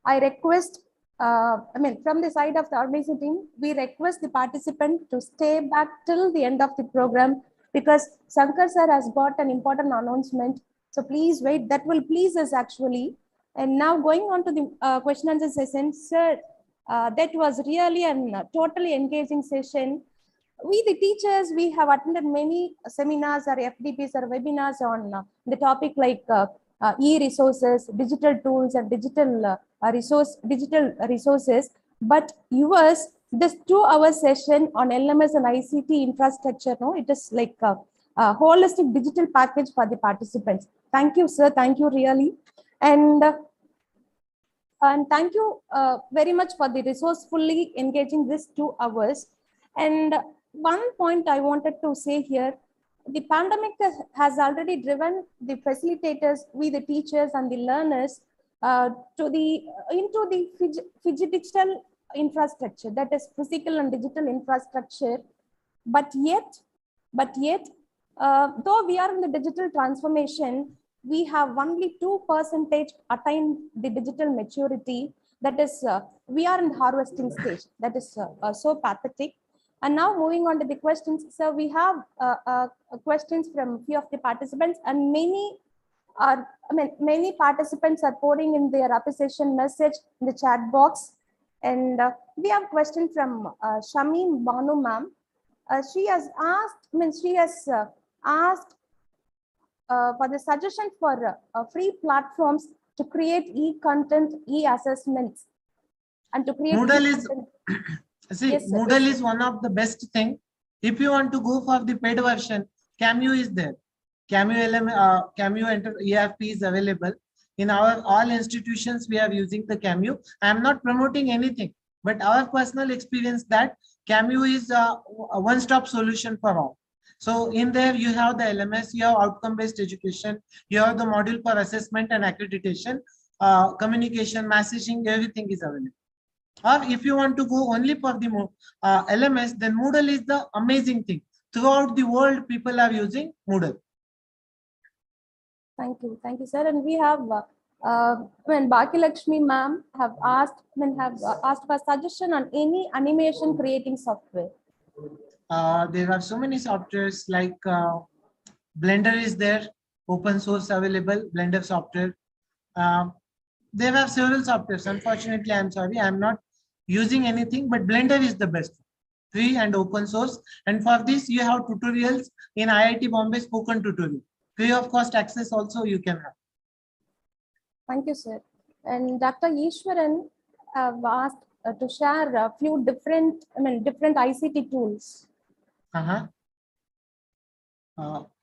I request, from the side of the organizing team, we request the participant to stay back till the end of the program, because Sankar sir has got an important announcement. So please wait, that will please us actually. And now going on to the question and answer session, sir, that was really a totally engaging session. We, the teachers, we have attended many seminars or FDPs or webinars on the topic like e-resources, digital tools, and digital resources. But yours, this 2-hour session on LMS and ICT infrastructure, no, it is like a holistic digital package for the participants. Thank you, sir. Thank you, really. And thank you very much for the resourcefully engaging this 2 hours. And one point I wanted to say here, the pandemic has already driven the facilitators, we the teachers and the learners into the digital infrastructure, that is physical and digital infrastructure. But yet, though we are in the digital transformation, we have only 2% attained the digital maturity. That is, we are in the harvesting stage. That is so pathetic. And now moving on to the questions. So we have questions from a few of the participants, and many participants are pouring in their appreciation message in the chat box. And we have a question from Shamim Banu ma'am. She has asked for the suggestion for free platforms to create e-content, e-assessments, and to create Moodle is yes, Moodle is one of the best thing. If you want to go for the paid version, Cameo is there. Cameo ERP is available in our all institutions. We are using the Cameo. I am not promoting anything, but our personal experience that Cameo is a one-stop solution for all. So in there you have the LMS, you have outcome-based education, you have the module for assessment and accreditation, communication, messaging, everything is available. Or if you want to go only for the LMS, then Moodle is the amazing thing. Throughout the world, people are using Moodle. Thank you, sir. And we have When Bhagyalalakshmi ma'am have asked for suggestion on any animation creating software. There are so many softwares like Blender is there, open source available, Blender software. They have several softwares. Unfortunately, I'm sorry, I'm not using anything, but Blender is the best, free and open source. And for this, you have tutorials in IIT Bombay spoken tutorial. Free of cost access also you can have. Thank you, sir. And Dr. Ishwaran asked to share a few different ICT tools. For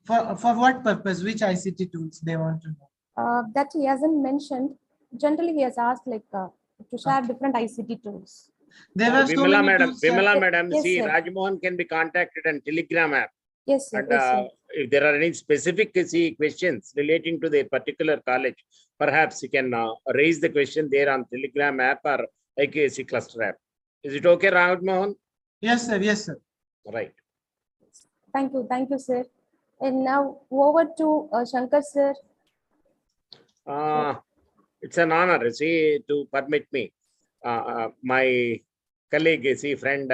what purpose? Which ICT tools they want to know? That he hasn't mentioned. Generally, he has asked to share different ICT tools. There are so Vimala many madam, tools, Vimala Yes, madam, yes, see, sir. Rajmohan can be contacted on Telegram app. Yes, sir. And Yes, sir. if there are any specific questions relating to the particular college, perhaps you can raise the question there on Telegram app or IQAC Cluster app. Is it okay, Rajmohan? Yes, sir. Yes, sir. Right. Thank you, sir. And now over to Sankar, sir. It's an honor, see, to permit me. My colleague, see, friend,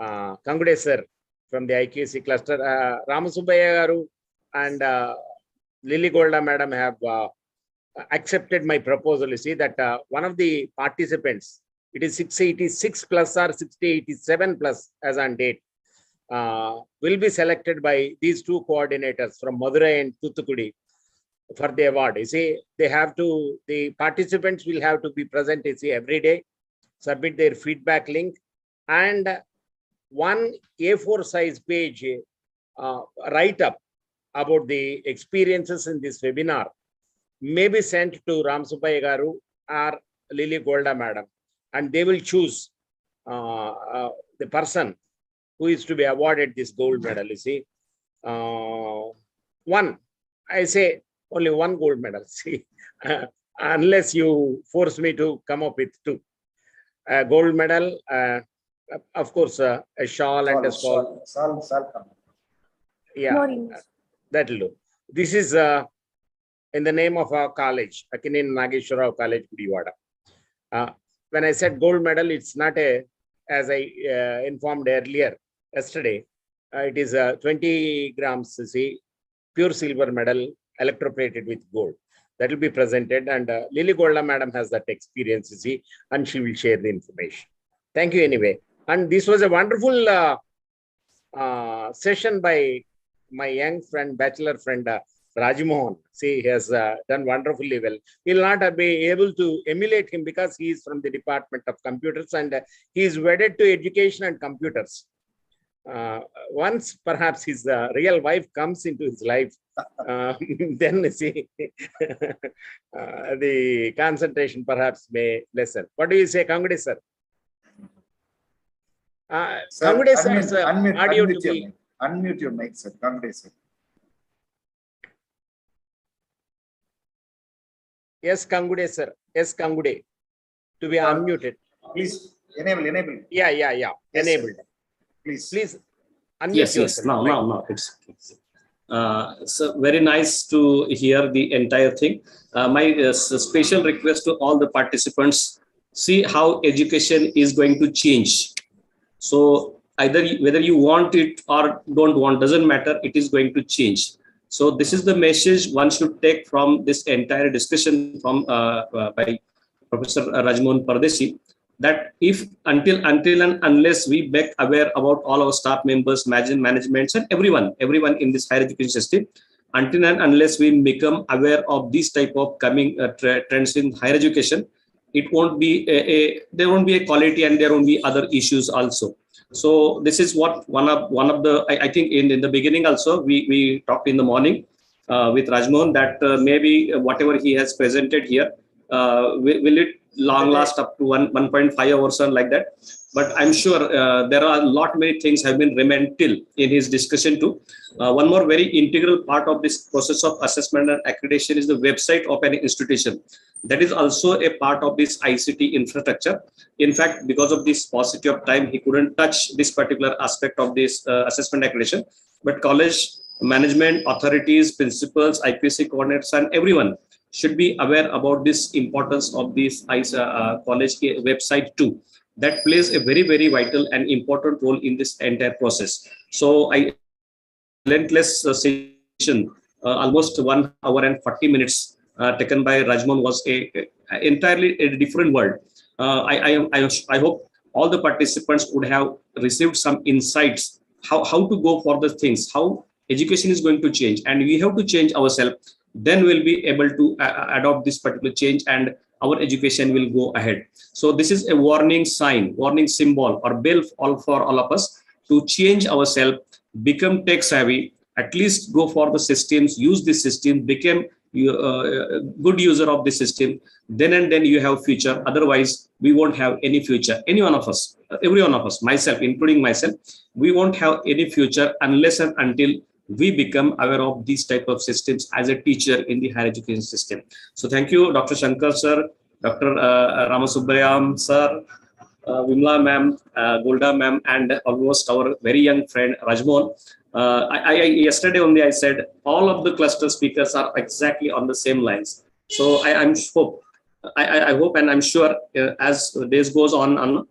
Kangude sir from the IQAC cluster, Ramasubaya Garu and Lily Golda madam have accepted my proposal. You see that one of the participants, it is 686 plus or 687 plus as on date, will be selected by these two coordinators from Madurai and Thoothukudi for the award. You see, the participants will have to be present, you see, every day, submit their feedback link, and one A4 size page write up about the experiences in this webinar may be sent to Ramasubaya Garu or Lily Golda madam, and they will choose the person who is to be awarded this gold medal. You see, I say only one gold medal. See, unless you force me to come up with two. Gold medal, of course, a shawl and a stall. Yeah, that'll do. This is in the name of our college, Akinin Nageshwara College, Gudivada. When I said gold medal, it's not as I informed earlier, yesterday, it is 20 grams, see, pure silver medal, electroplated with gold. That will be presented, and Lily Golda madam has that experience, you see, and she will share the information. Thank you anyway. And this was a wonderful session by my young friend, bachelor friend, Rajmohan. See, he has done wonderfully well. We'll not be able to emulate him because he is from the Department of Computers and he is wedded to education and computers. Once perhaps his real wife comes into his life, then see the concentration perhaps may lessen. What do you say, Kangude sir? Kangude sir's audio to be... Unmute your mic, sir. Kangude sir. Yes, Kangude sir. Yes, Kangude. To be unmuted. Please enable. Yeah. Yes, enabled. Sir. Please unmute yes. yourself. No. It's so very nice to hear the entire thing. My special request to all the participants: see how education is going to change. So either whether you want it or don't want, doesn't matter. It is going to change. So this is the message one should take from this entire discussion from by Professor Rajmohan Pardeshi, that if until and unless we make aware about all our staff members, managements, and everyone in this higher education system, until and unless we become aware of these type of coming trends in higher education, it won't be there won't be a quality, and there won't be other issues also. So this is what one of the I think in the beginning also we talked in the morning with Rajmohan that maybe whatever he has presented here will it long last up to 1.5 hours or like that. But I'm sure there are a lot many things have been remained till in his discussion too. One more very integral part of this process of assessment and accreditation is the website of an institution. That is also a part of this ICT infrastructure. In fact, because of this paucity of time, he couldn't touch this particular aspect of this assessment accreditation. But college management, authorities, principals, IPC coordinators, and everyone should be aware about this importance of this college website too. That plays a very, very vital and important role in this entire process. So I relentless session, almost 1 hour and 40 minutes taken by Rajmohan was entirely a different world. I hope all the participants would have received some insights how to go for the things, how education is going to change, and we have to change ourselves. Then we'll be able to adopt this particular change, and our education will go ahead. So this is a warning sign, warning symbol, or bell for all of us to change ourselves, become tech savvy, at least go for the systems, use the system, become good user of the system. Then and then you have future. Otherwise, we won't have any future. Any one of us, every one of us, myself, including myself, we won't have any future unless and until we become aware of these type of systems as a teacher in the higher education system. So thank you, Dr. Sankar sir, Dr. Ramasubbayam sir, Vimla ma'am, Golda ma'am, and almost our very young friend Rajmohan. Yesterday only I said all of the cluster speakers are exactly on the same lines. So I hope and I'm sure as days goes on,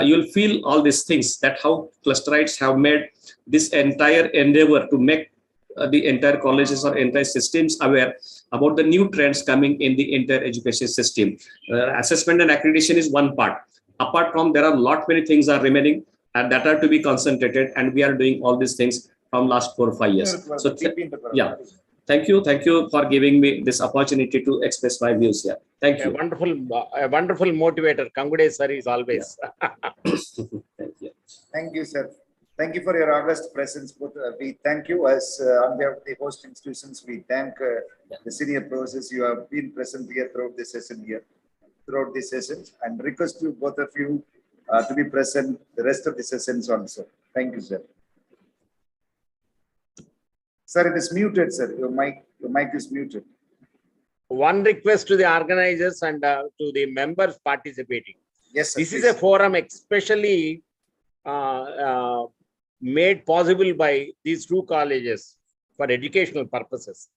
you'll feel all these things, that how clusterites have made this entire endeavor to make the entire colleges or entire systems aware about the new trends coming in the entire education system. Assessment and accreditation is one part. Apart from, there are many things are remaining and that are to be concentrated, and we are doing all these things from last 4 or 5 years. So yeah, thank you for giving me this opportunity to express my views here. Thank you. A wonderful motivator. Congrats, sir, is always. Thank you. Thank you, sir. Thank you for your august presence. We thank you as on behalf of the host institutions. We thank the senior professors. You have been present here throughout this session and request you, both of you, to be present the rest of the sessions also. Thank you, sir. Sir, it is muted, sir. Your mic is muted. One request to the organizers and to the members participating. Yes, sir, this please. is a forum especially made possible by these two colleges for educational purposes.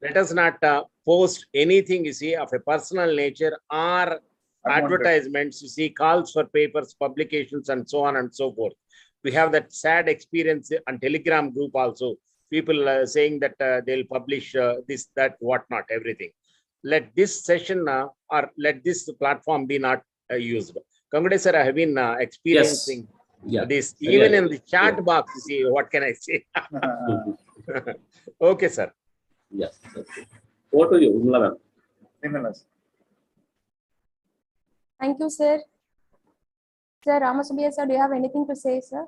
Let us not post anything, you see, of a personal nature or advertisements, you see, calls for papers, publications, and so on and so forth. We have that sad experience on Telegram group also. People saying that they'll publish this, that, whatnot, everything. Let this session or let this platform be not used. Congrats, sir, I have been experiencing this even in the chat box. You see, what can I say? Okay, sir. Yes. Okay. Over to you, Vimla ma'am. Thank you, sir. Sir Ramasubbayam sir, do you have anything to say, sir?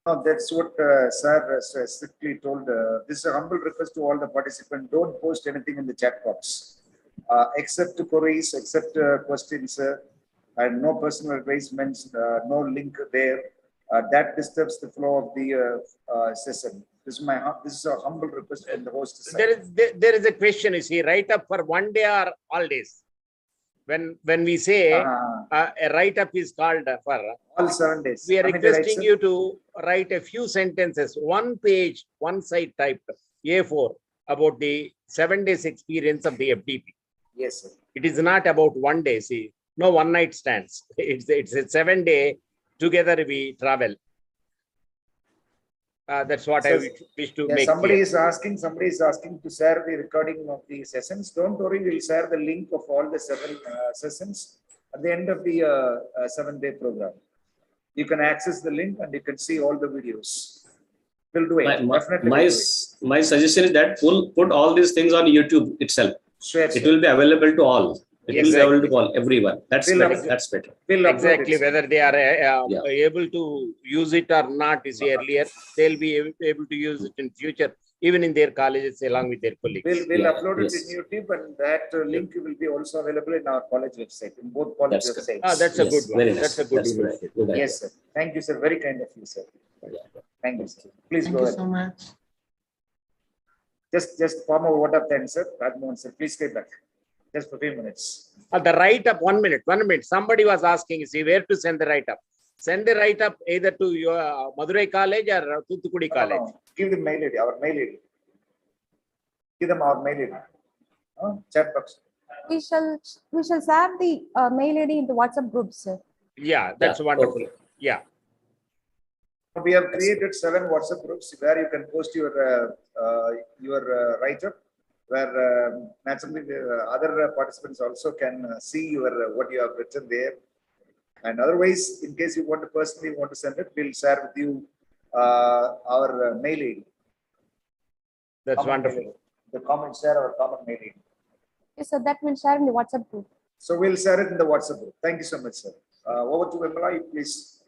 No, that's what sir strictly told. This is a humble request to all the participants. Don't post anything in the chat box, except queries, except questions, and no personal advisements, no link there. That disturbs the flow of the session. This is a humble request from the host side. There is a question, you see, write up for one day or all days. When we say a write up is called for all 7 days, we are requesting you to write a few sentences, 1 page, 1 side typed A4 about the 7 days experience of the FDP. Yes, sir. It is not about 1 day. See, no one night stands. It's a 7 day together we travel. That's what I wish to make somebody clear. is asking to share the recording of the sessions. Don't worry, we'll share the link of all the 7 sessions at the end of the 7-day program. You can access the link and you can see all the videos. We'll do it. My suggestion is that put all these things on YouTube itself. Sure, it will be available to all. It will be able to call everyone. That's better. That's better. Exactly. Whether they are able to use it or not is earlier, they'll be able to use it in future, even in their colleges along with their colleagues. We'll upload it in YouTube, and that link will be also available in our college website, in both college websites. That's a good one. Nice. That's a good one. Yes, sir. Thank you, sir. Very kind of you, sir. Thank you, sir. Please go ahead. Thank you so much. Just form a word of thanks, sir. Rajmohan, sir. Please stay back. Just for a few minutes. The write-up, 1 minute. Somebody was asking, see, where to send the write-up. Send the write-up either to your Madurai College or Thoothukudi College. No. Give the mail ID, our mail ID. Give them our mail ID. Chat box. We shall share the mail ID in the WhatsApp group, sir. Yeah, that's wonderful. Okay. Yeah. We have created 7 WhatsApp groups where you can post your write-up, where naturally other participants also can see your what you have written there. And otherwise, in case you want to personally want to send it, we'll share with you our mail ID. That's Common wonderful. mail ID. The common share our common mail ID. Yes, sir. That will share in the WhatsApp group. So we'll share it in the WhatsApp group. Thank you so much, sir. Over to Vimala, you please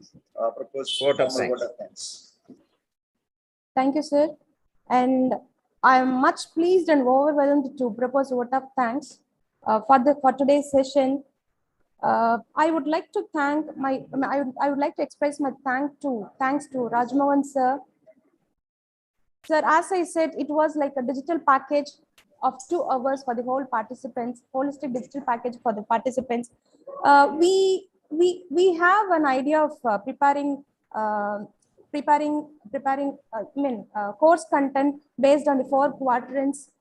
propose Vote of formal thanks. vote of thanks. Thank you, sir. And I am much pleased and overwhelmed to propose a vote of thanks for today's session. I would like to thank I would like to express my thanks to Rajmohan sir. Sir, as I said, it was like a digital package of 2 hours for the whole participants, holistic digital package for the participants. We have an idea of preparing course content based on the 4 quadrants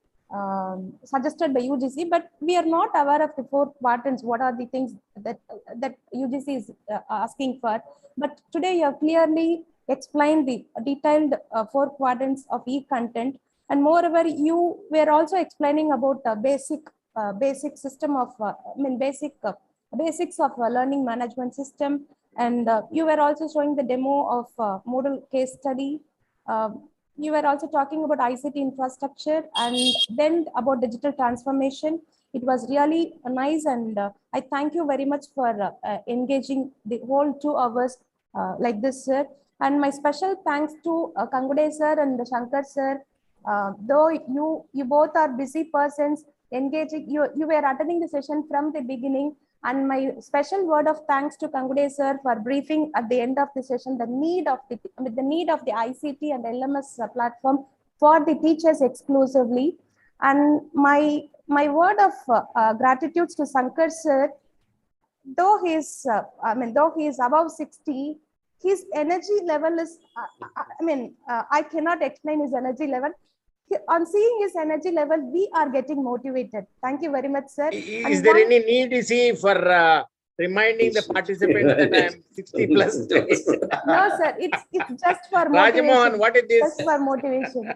suggested by UGC, but we are not aware of the 4 quadrants. What are the things that UGC is asking for? But today you have clearly explained the detailed 4 quadrants of e-content, and moreover, you were also explaining about the basic system of basics of learning management system, and you were also showing the demo of Moodle case study. You were also talking about ICT infrastructure and then about digital transformation. It was really nice, and I thank you very much for engaging the whole 2 hours like this, sir. And my special thanks to Kangude sir and Sankar sir. Though you both are busy persons, engaging, you were attending the session from the beginning. And my special word of thanks to Kangude sir for briefing at the end of the session the need of the ICT and LMS platform for the teachers exclusively. And my word of gratitude to Sankar sir. Though he is above 60, his energy level is I cannot explain his energy level. On seeing his energy level, we are getting motivated. Thank you very much, sir. Is there any need, is he, for reminding the participants that I am 60 plus? No, sir. It's just for motivation. Rajmohan, what is this? Just for motivation.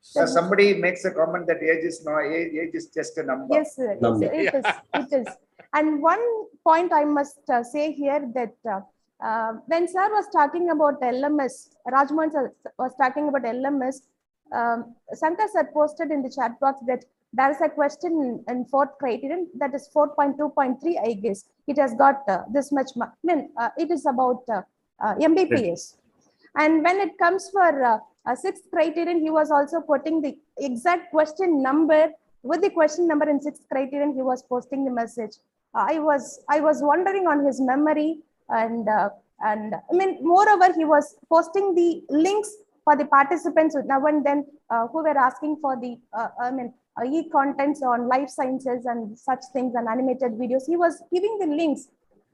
So somebody makes a comment that age is just a number. Yes, sir. It is. And one point I must say here that when sir was talking about LMS, Rajmohan sir was talking about LMS, Sankar sir posted in the chat box that there is a question in 4th criterion, that is 4.2.3, I guess. It has got this much, it is about Mbps. And when it comes for 6th criterion, he was also putting the exact question number. With the question number in 6th criterion, he was posting the message. I was wondering on his memory, and moreover, he was posting the links for the participants now and then who were asking for the e-contents on life sciences and such things and animated videos. He was giving the links.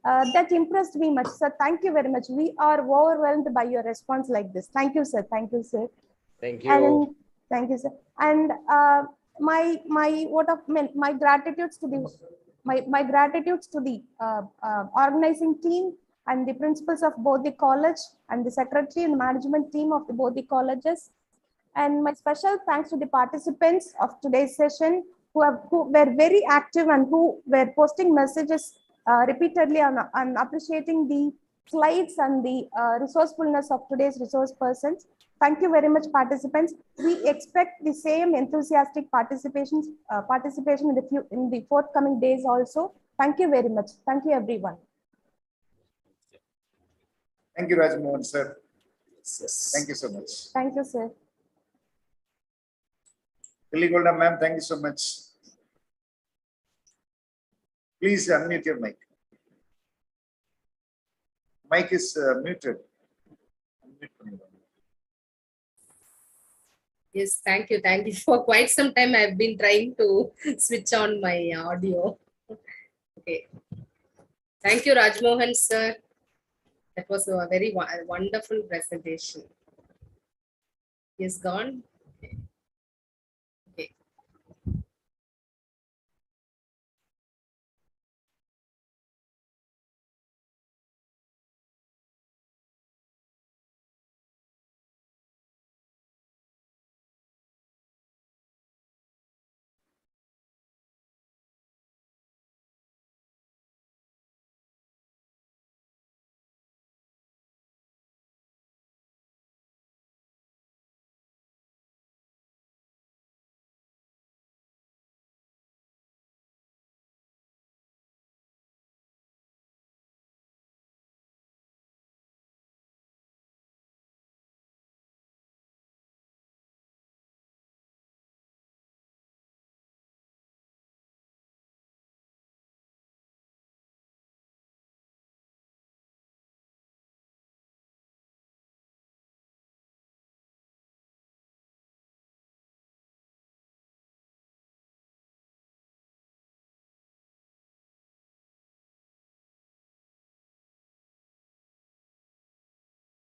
That impressed me much, sir. Thank you very much. We are overwhelmed by your response like this. Thank you, sir. Thank you, sir. Thank you. And thank you, sir. And my gratitude to the organizing team and the principals of both the college and the secretary and management team of both the colleges. And my special thanks to the participants of today's session who were very active and who were posting messages repeatedly on appreciating the slides and the resourcefulness of today's resource persons. Thank you very much, participants. We expect the same enthusiastic participation in the forthcoming days also. Thank you very much. Thank you, everyone. Thank you, Rajmohan, sir. Thank you so much. Thank you, sir. Golda, ma'am, thank you so much. Please unmute your mic. Mic is muted. Yes, thank you. Thank you. For quite some time, I've been trying to switch on my audio. Okay. Thank you, Rajmohan, sir. That was a very wonderful presentation. He is gone.